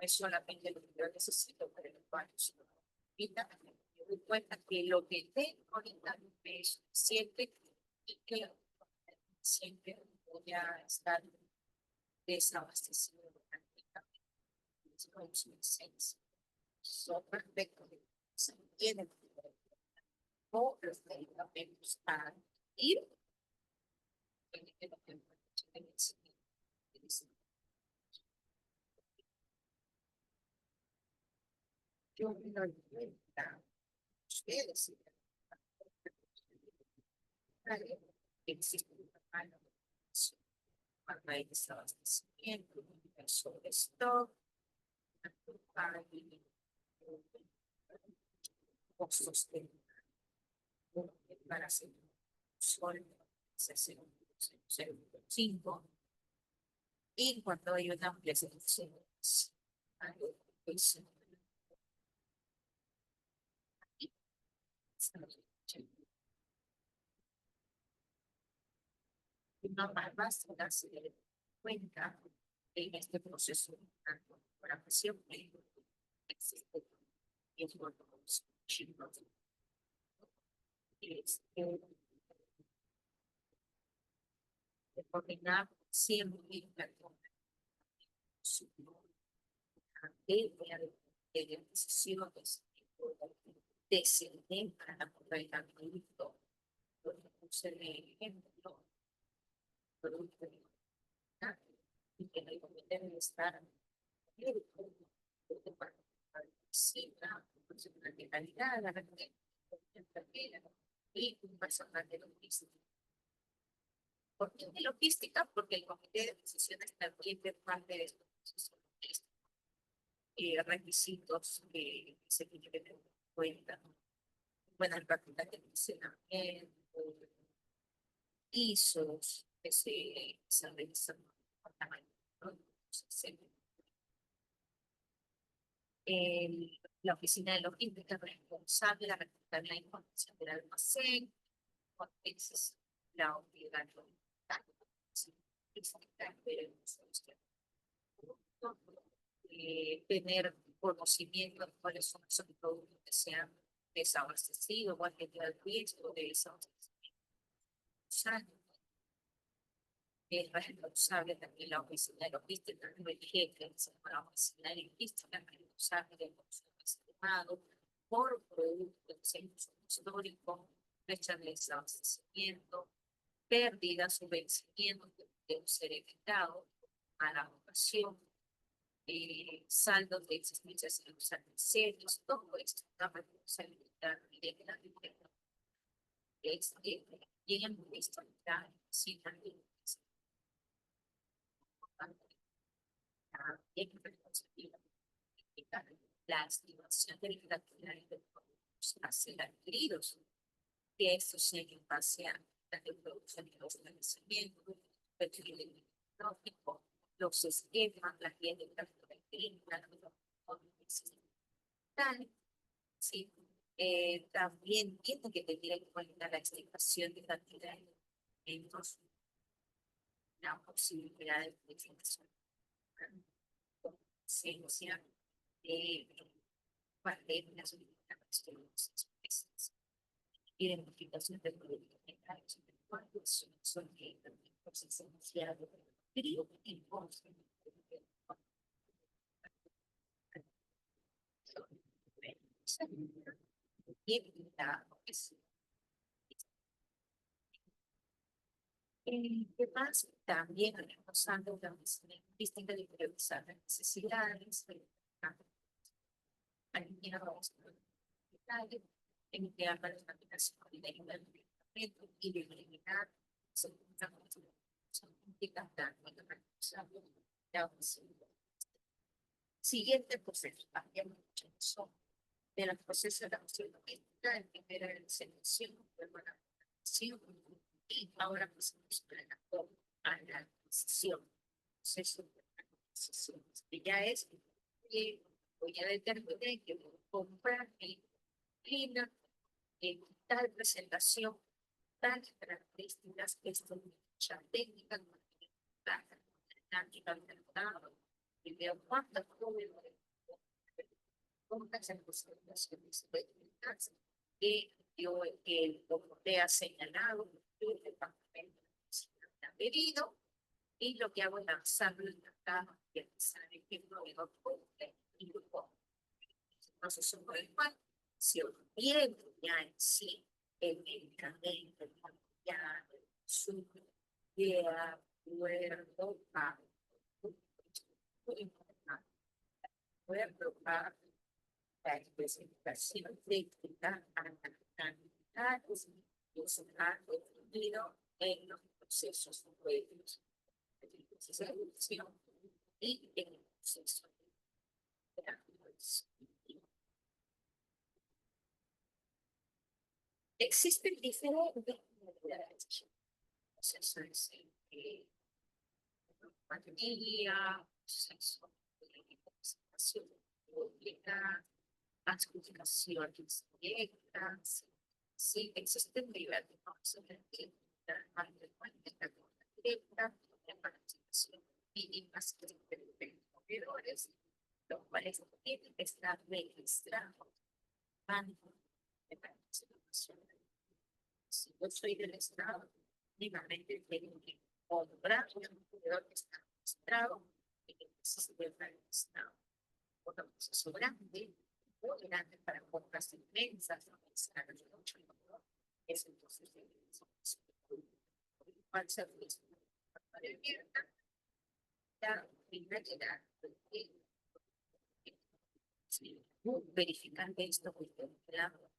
es solamente lo que yo necesito para el usuario, sino ahorita me doy cuenta que lo que tengo ahorita me es suficiente y que siempre voy a estar desabastecido prácticamente. Los meses son perfectos, se tienen o los medicamentos a ir yo me doy cuenta, ustedes, existe una mala cuando hay desabastecimiento, sobre stock, hay costos de para hacer sol, se hace un 0.5 y cuando hay una ampliación pues, no más basta darse cuenta en este proceso de programación que existe y es bueno chicos de coordinar siempre de decisiones descender para aprovechamiento se le ejemplo y que no deben estar de calidad, la y un personal de logística. ¿Por qué de logística? Porque el comité de decisiones también de parte de estos requisitos que se tienen que tener en cuenta. Buena práctica de funcionamiento, ISOs que se realizan con tamaño, ¿no? La oficina de logística responsable de recolectar la información del almacén, es la unidad tener conocimiento de cuáles son esos productos que se han desabastecido o han tenido el riesgo de desabastecimiento. Es responsable también la oficina de logística, el jefe de la oficina de logística, responsable de los estimados por productos históricos, fecha de desabastecimiento, pérdidas o vencimientos que deben ser evitados a la ocasión, saldos de existencias en los almacenes, todo esto es una responsabilidad directa y en nuestra sin la estimación de la cantidad de productos a ser adquiridos, que esto sea en base a la producción de los establecimientos, los esquemas, las guías de características, sí. También tiene que tener en cuenta la estimación de cantidad de alimentos, la posibilidad de utilización ciencia de pandemias, identificación de productos son esenciales, pero ¿qué más? También reforzando la distinta de priorizar las necesidades, alineados emplear la determinación de y de eliminar siguiente proceso, también mucho de los procesos de acción política, en primera selección, luego la votación, y ahora pasamos a la decisión. Proceso de la decisión. Que ya es que voy a determinar que voy a comprar mi línea en tal presentación, tal características, esto es mucha técnica, y veo cuántas jóvenes pocas en las situaciones técnicas que yo el le ha señalado el departamento ha pedido y lo que hago es lanzarlo en la cama y empezar el proveedor y grupo. Entonces, por el cual, si olvido ya en sí el medicamento, ya su idea, acuerdo, acuerdo, la especificación técnica a la calidad y su definido en los procesos previos de ejecución y en el proceso de aplicación. Existen diferentes modalidades. Procesos de familia, procesos de participación pública, adjudicaciones directas. Sí, existen diversos procesos de directa, de participación mínimas de proveedores, los cuales tienen que estar registrados de participación. Si yo soy del Estado, únicamente tengo que comprar un proveedor que está registrado en el sistema del Estado. Por lo que es grande, muy grande para compras inmensas, es entonces al servicio para abierta, la finalidad de verificar que esto fue empleado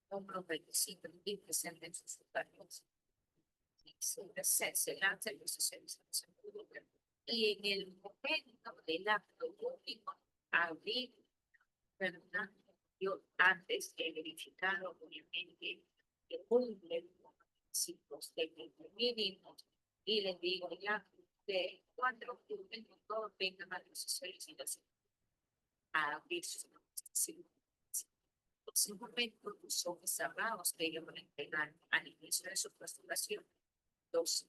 con los requisitos y presenten sus usuarios. Se lanza el proceso y en el momento del acto público, abrir, ¿verdad? Yo antes he verificado, obviamente, que cumple los requisitos técnicos mínimos y les digo ya de 4 documentos todos vengan a los solicitaciones a abrir sus los documentos son cerrados que ellos van a entregar al inicio de su postulación los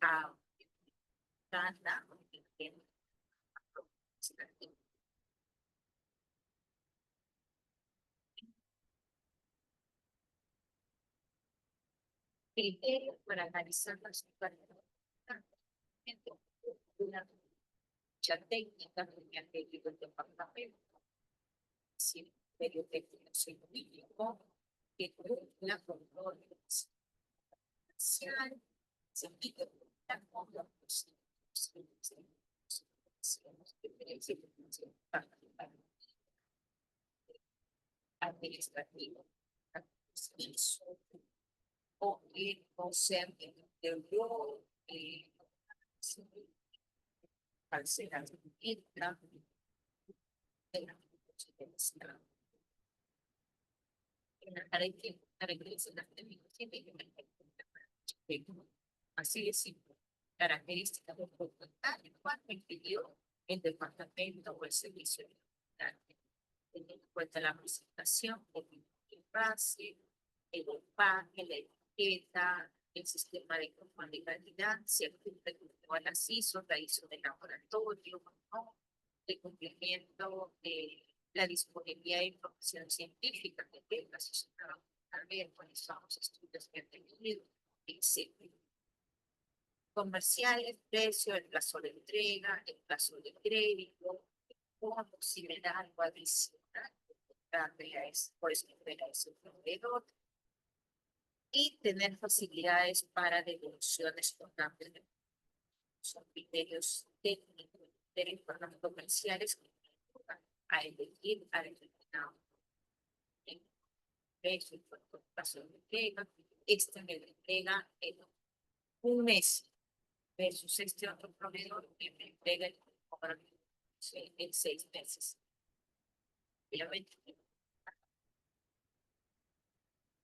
criterios para analizar las una ya técnica que han tenido el departamento, si medio técnico científico, que la control social, se pide la control administrativo o el concepto del yo al ser entra en la así es simple. Características del producto tal cual me pidió el departamento o el servicio de teniendo en cuenta la presentación, el base, el empaque, la etiqueta, el sistema de control de calidad, si el cumple con todas las ISO, la ISO del laboratorio, ¿no? El cumplimiento de la disponibilidad de información científica que tenga, si se trabaja a ver cuáles son los estudios que han tenido, etc. Comerciales, precio, el plazo de entrega, el plazo de crédito, como si me da algo adicional, por eso es un proveedor, y tener facilidades para devoluciones contables. Son criterios técnicos, criterios comerciales que ayudan a elegir al determinado precio, paso de entrega, extender la entrega en un mes versus este otro proveedor que me entrega en 6 meses. Obviamente,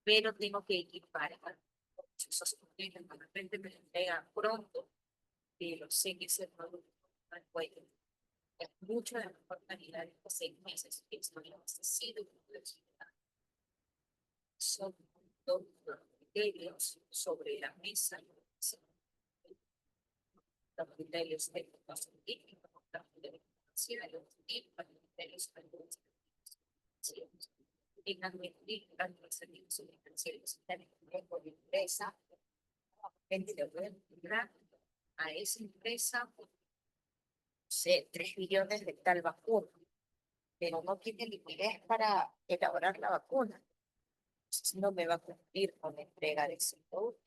pero tengo que equipar esos proveedores, de repente me entrega pronto, pero sé que ese producto no puede. Es mucho de mejor calidad de 6 meses, que esto no ha sido son dos criterios sobre la mesa, los criterios técnicos científicos, financiero y para los valores financieros. En administrar los servicios financieros por empresa, gente le puede comprar a esa empresa, no sé, 3 billones de tal vacuna, pero no tiene liquidez para elaborar la vacuna. Entonces no me va a cumplir con la entrega de ese producto.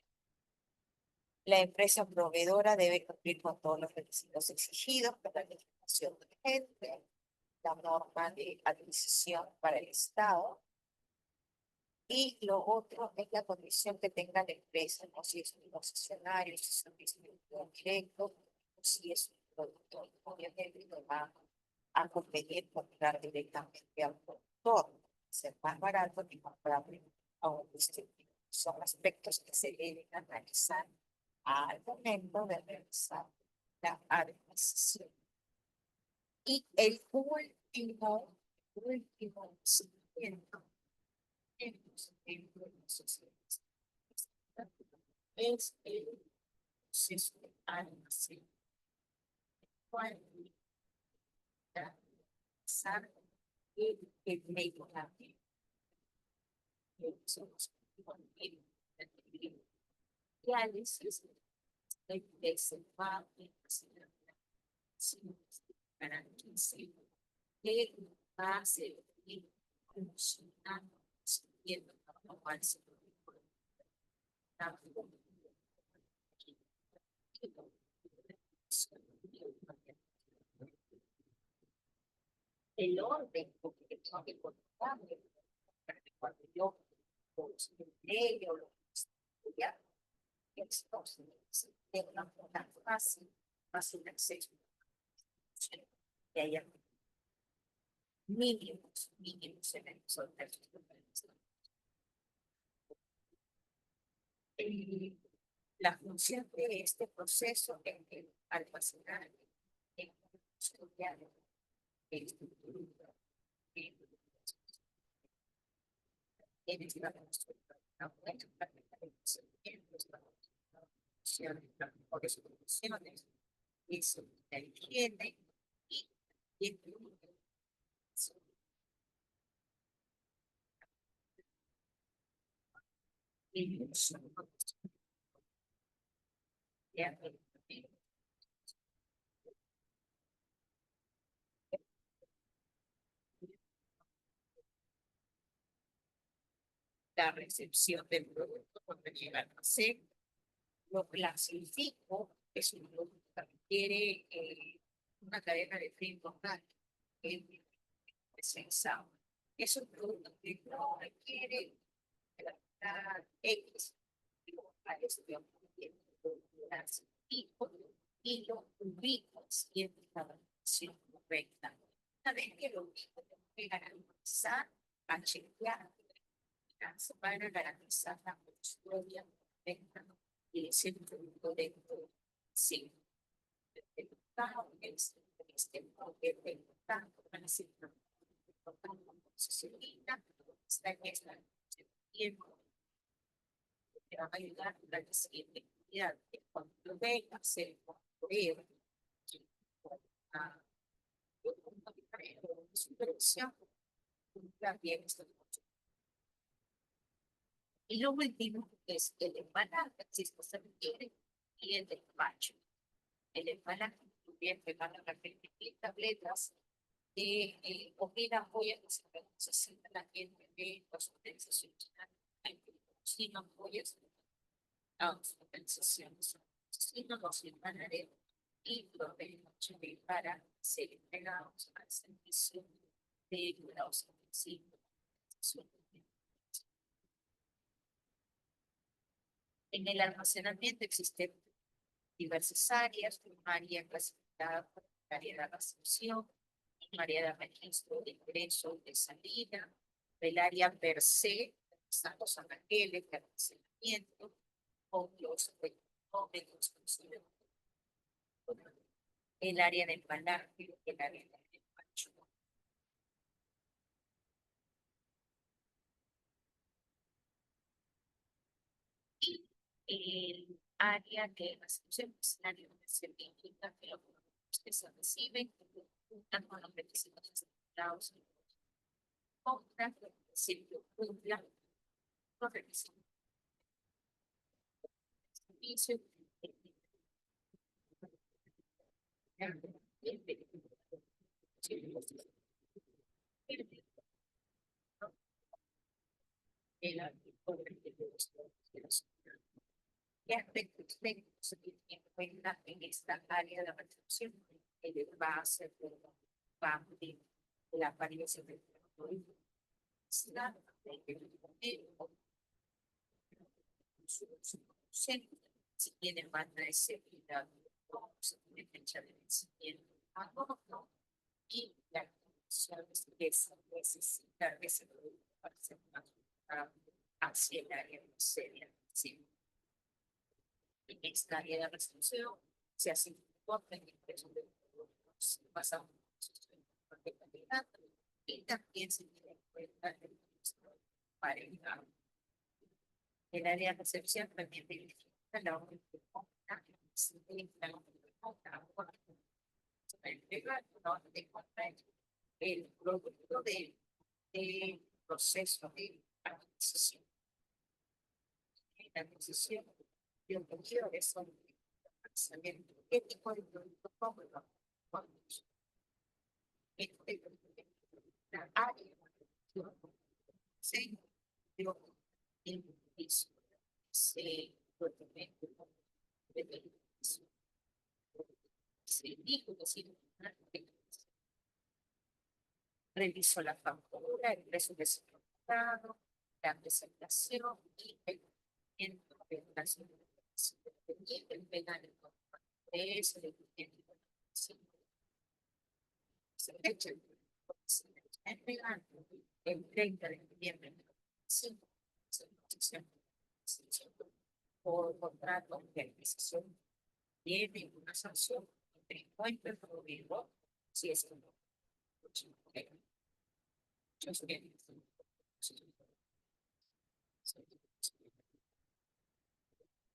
La empresa proveedora debe cumplir con todos los requisitos exigidos para la legislación vigente, la norma de adquisición para el Estado. Y lo otro es la condición que tenga la empresa, no si es un concesionario, si es un distribuidor directo, o si es un productor. Obviamente no va a competir comprar directamente al productor, ser más barato que comprarle a un distribuidor. Son aspectos que se deben analizar al momento de realizar la adquisición. Y el último procedimiento en los sociales es el proceso de almacén. ¿Cuál es el medicamento? Somos diálisis de celular y para que se va a ser funcionando siguiendo lo cual se el orden, porque tengo que contarle cuando yo los leo, los estudiar, entonces tengo una forma fácil acceso. Y hay mínimos eventos. La función de este proceso es el almacenar, el estudiar, el eso la higiene y el la recepción del producto cuando llega al almacén, lo clasifico, es un producto que requiere una cadena de frío importante, pensado. Es un producto que no requiere la X, a esto y lo ubico siempre la relación correcta. Una vez que lo ubico, tengo que garantizar, a chequear, para garantizar la custodia correcta y ese producto dentro sí. El Estado es está en esta tiempo que va a ayudar a la siguiente actividad. Cuando lo venga a ser construido, supervisión, también esto. Y lo último es el embalaje, si esto se requiere, y el despacho. El embalaje también prepara las 20 tabletas de comida, apoya que se necesita la gente de las organizaciones, si no apoyas las organizaciones, si no los embalaré y los tenemos para ser entregados al servicio de los organizaciones. En el almacenamiento existen diversas áreas, un área clasificada por área de recepción, un área de registro de ingreso y de salida, el área per se, los anaqueles de almacenamiento, con los recómenos, el área de embalaje, el área de despacho. Y el área de recepción es el área de servicio, pero que se reciben, juntan con los requisitos estipulados en compra, se cumpla los requisitos de servicio. El artículo 22 de la sociedad. ¿Qué aspectos técnicos se tienen en cuenta en esta área de recepción? El va a ser va a medir la apariencia del territorio, si tiene banda de seguridad, si tiene fecha de vencimiento, y la condición que se necesita de ese producto para ser hacia el área de seria. En esta área de restricción se hace un informe de ingresos de productos basados en la calidad y también se tiene en cuenta el para el área de recepción también verifica la orden de compra, se verifica la orden de compra, el producto del proceso de adquisición. La adquisición de un periodo de pensamiento, qué tipo de producto compra, la área, sí, digo, el piso, se dijo que sí, revisó la factura, el precio de certificado, la presentación y el el penal de eso, de el 30 de noviembre por contrato de adquisición tiene una sanción de 50 euros si es que no.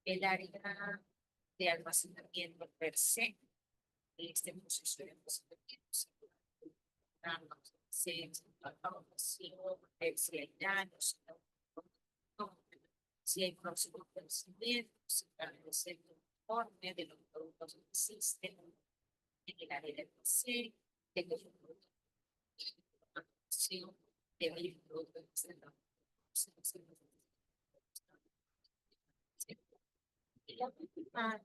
El área de almacenamiento per se, este proceso de almacenamiento, si hay daños, si hay próximos vencimientos, establecer un informe de los productos que existen en el área del PC, de que el producto de el producto que se da. La última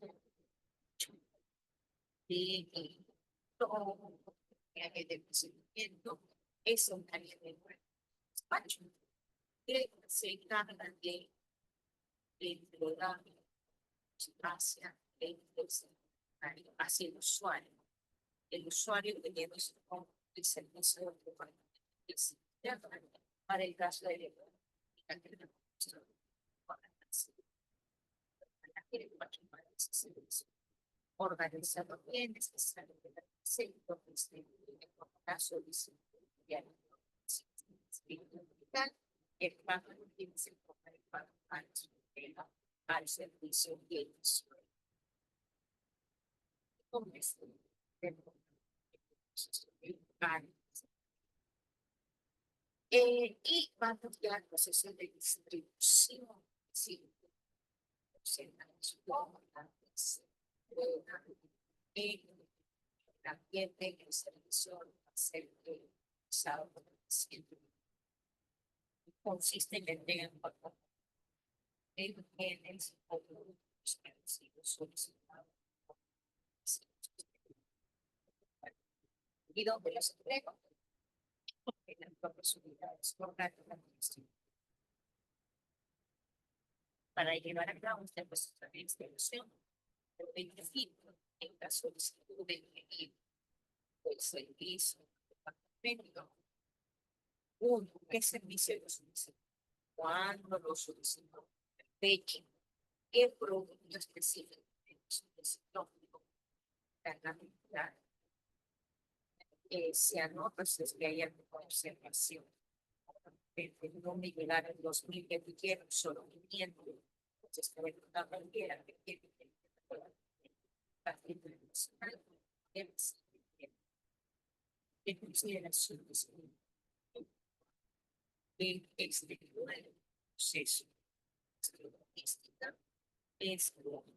de todo de procedimiento es un área de despacho que se encarga de entregar hacia hacia el usuario. El usuario teniendo el servicio de para el caso de organizado bien, necesario de la centro, en caso de el pago tiene que ser al servicio de ellos. Y va a cambiar el proceso de distribución, sí, también de el servicio va a ser usado por el paciente. Consiste en entrega de bienes o productos que han sido solicitados y donde los entrego en las propias unidades por la administración. Para llevar a cabo esta distribución, el beneficio en la solicitud de el servicio técnico. Uno, ¿qué servicio lo solicito? ¿Cuándo lo solicito? Fecha. ¿Qué producto específico solicito? La cantidad. Se anota si es que hay alguna observación. No me llegaron 2020, solo 500. Entonces, cualquiera que quiera de consideraciones de este proceso logística es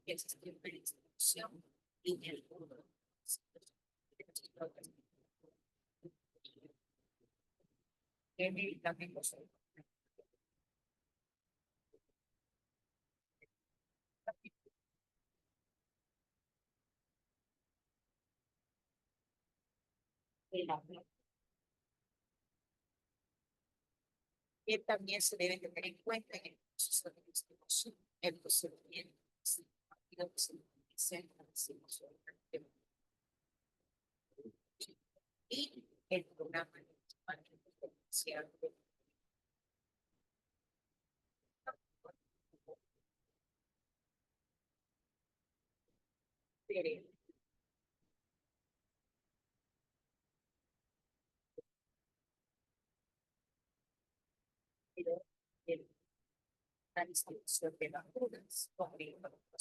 el sistema de distribución y el medicamentos. Que también se debe tener en cuenta en el proceso de distribución, el procedimiento, lo que se dice en la distribución y el programa de potencial de la distribución de vacunas con los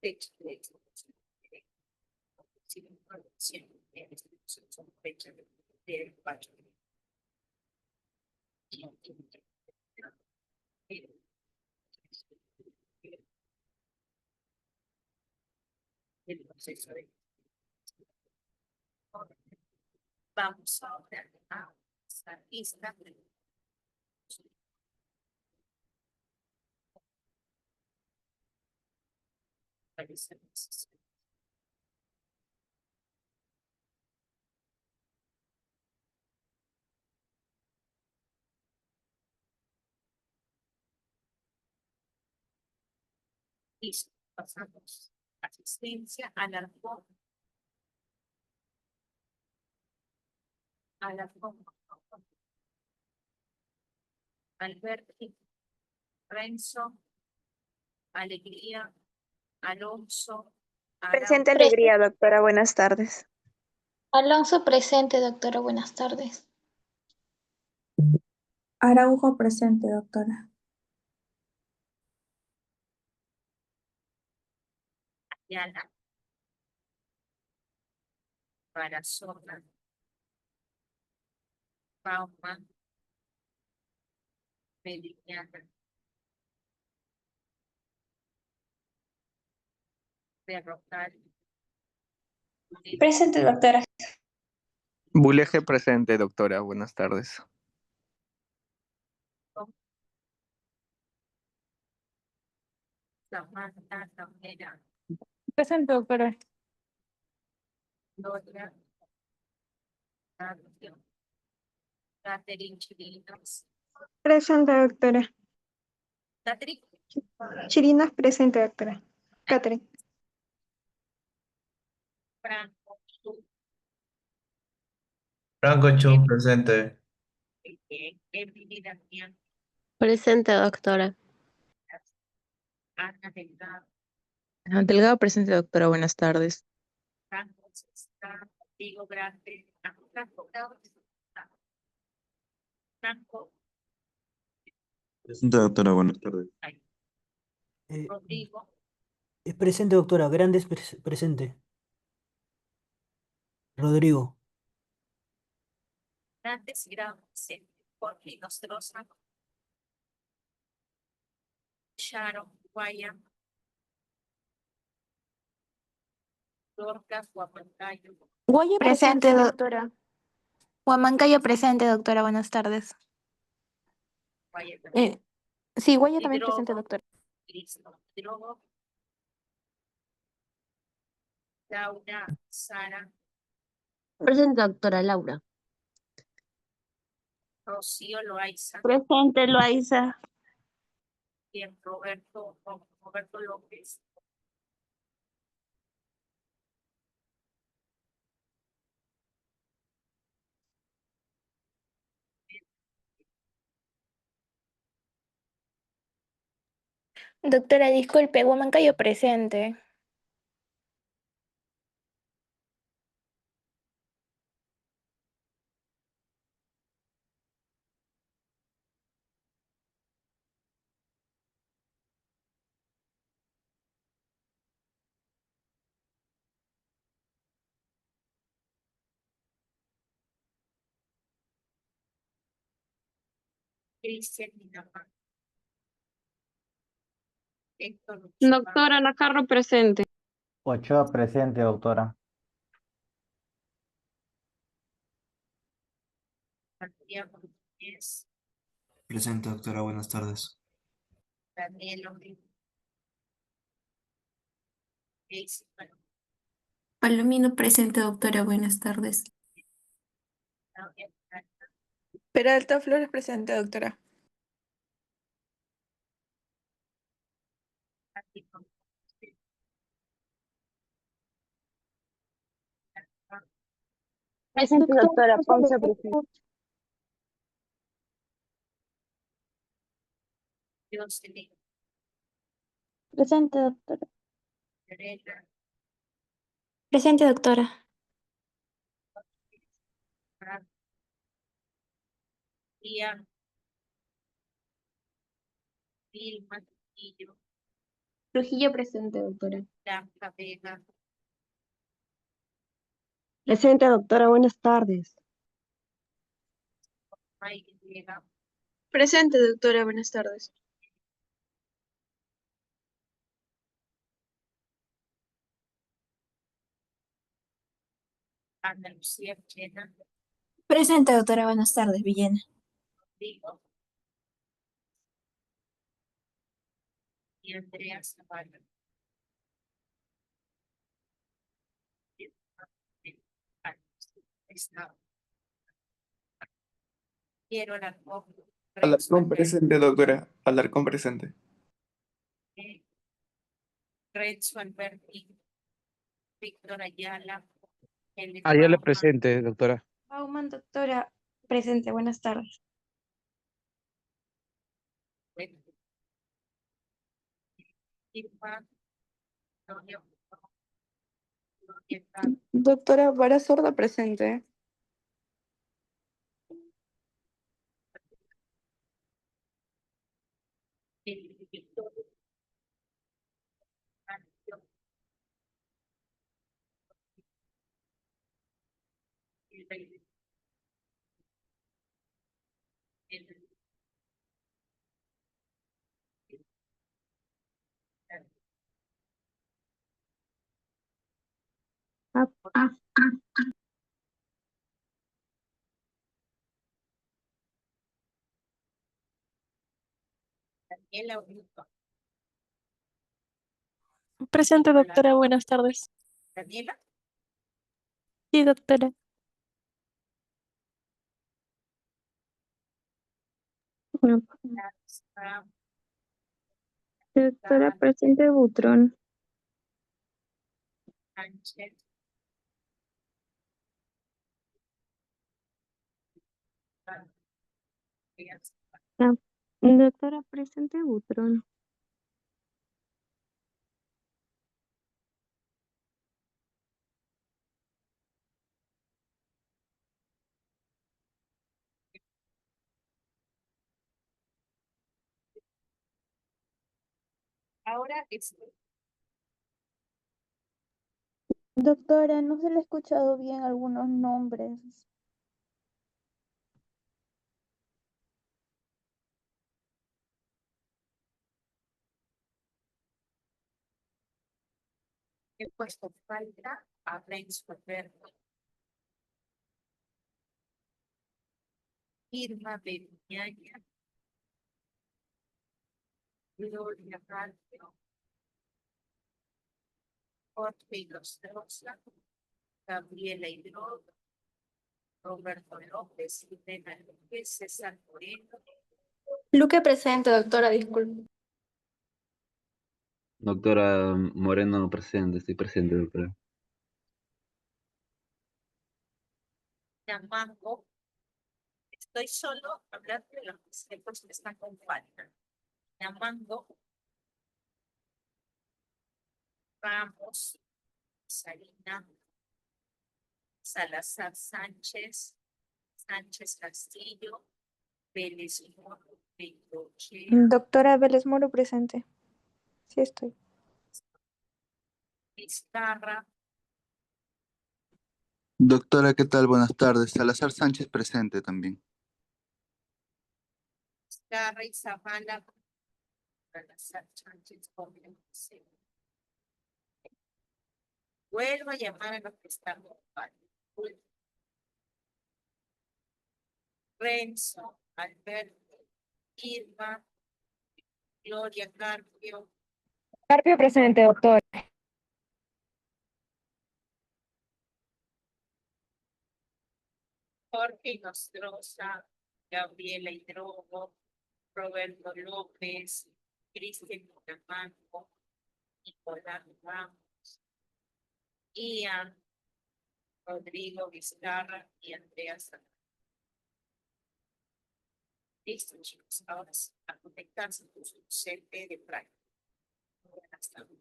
de hecho, si la información de la distribución son fechas de 4 el proceso de vamos a ver a esta lista de países. Listo, pasamos asistencia a la Alberti, Renzo, Alegría, Alonso, Presente Araujo, Alegría, doctora. Buenas tardes. Alonso presente, doctora. Buenas tardes. Araujo presente, doctora. Ayala, Barazona, Bauman, Meliñana, Berrocal, Presente, doctora. Buleje presente, doctora. Buenas tardes. Samantha, Cabrera, Presente, doctora. Gloria, Carlos, Catherine Chirinos, Presente, doctora. Catherine, Chirinas, presente, doctora. Catherine. Franco, Franco Chu, presente. Emily Damián, Presente, doctora. Ana Delgado, Delgado presente, doctora. Buenas tardes. Franco, Diego Grande, Franco, Franco, Presente, doctora. Buenas tardes. Rodrigo, Presente, doctora. Grandes presente. Rodrigo. Grandes y Grandes, Jorge Nostroza, Sharon, Guaya, Dorcas, Guapancayo, Guaya Presente, doctora. Huamancayo presente, doctora. Buenas tardes. Guaya también, Sí, Guaya también Hidrogo, presente, doctora. Cristo, Hidrogo, Laura, Sara, Presente, doctora Laura. Rocío Loaiza, Presente, Loaiza. y Roberto López. Doctora, disculpe, Huamancayo presente. Cristian Minamán. Héctor Doctora Nacarro presente. Ochoa presente, doctora. Santiago Núñez, Presente, doctora. Buenas tardes. Daniel Olivo, Daisy Palomino presente, doctora. Buenas tardes. Claudia Peralta, Peralta Flores presente, doctora. Fátima Ponce, Presente, doctora. Ponce presente. Jocelyn Presente, doctora. Lorena, Presente, doctora. Ian, Vilma Trujillo, Trujillo presente, doctora. Blanca Vega, Presente, doctora. Buenas tardes. Mike Vega, Presente, doctora. Buenas tardes. Ana Lucía Chena, Presente, doctora. Buenas tardes, Villena. Rodrigo y Andrea Zavala. Quiero la Alarcón presente, doctora. Alarcón presente. Renzo Alberti, Víctor Ayala, Ayala presente, doctora. Bauman, doctora. Presente, buenas tardes. Doctora Vara Sorda presente. Daniela Orozco. Presente, doctora. Buenas tardes. Daniela, Sí, doctora. ah, Doctora presente, Butrón. Sánchez, Doctora presente, Butrón. ahora Doctora, no se le ha escuchado bien algunos nombres. he puesto falta a Renzo Alberto, Irma Beruñaña, Gloria Calcio, Jorge Nostroza, Gabriela Hidroz, Roberto López, Elena López, César Moreno, Luque presente, doctora, disculpe. Doctora Moreno presente, estoy presente, doctora. Yamango. Estoy solo hablando de los tiempos que están con falta. Yamango, Ramos, Salina, Salazar Sánchez, Sánchez Castillo, Vélez Moro, Bengochea, Doctora Vélez Moro presente. Sí, estoy. Vizcarra, Doctora, ¿qué tal? Buenas tardes. Salazar Sánchez presente también. Vizcarra y Zavala para las Sánchez Gómez. Vuelvo a llamar a los que están ocupados. Renzo, Alberto, Irma, Gloria Carpio, Carpio presente, doctor. Jorge Nostroza, Gabriela Hidrogo, Roberto López, Cristian Bucamango, Nicolás Ramos, Ian, Rodrigo Vizcarra y Andrea Sánchez. Listo, chicos, ahora sí, a conectarse con su set de práctica. Buenas tardes.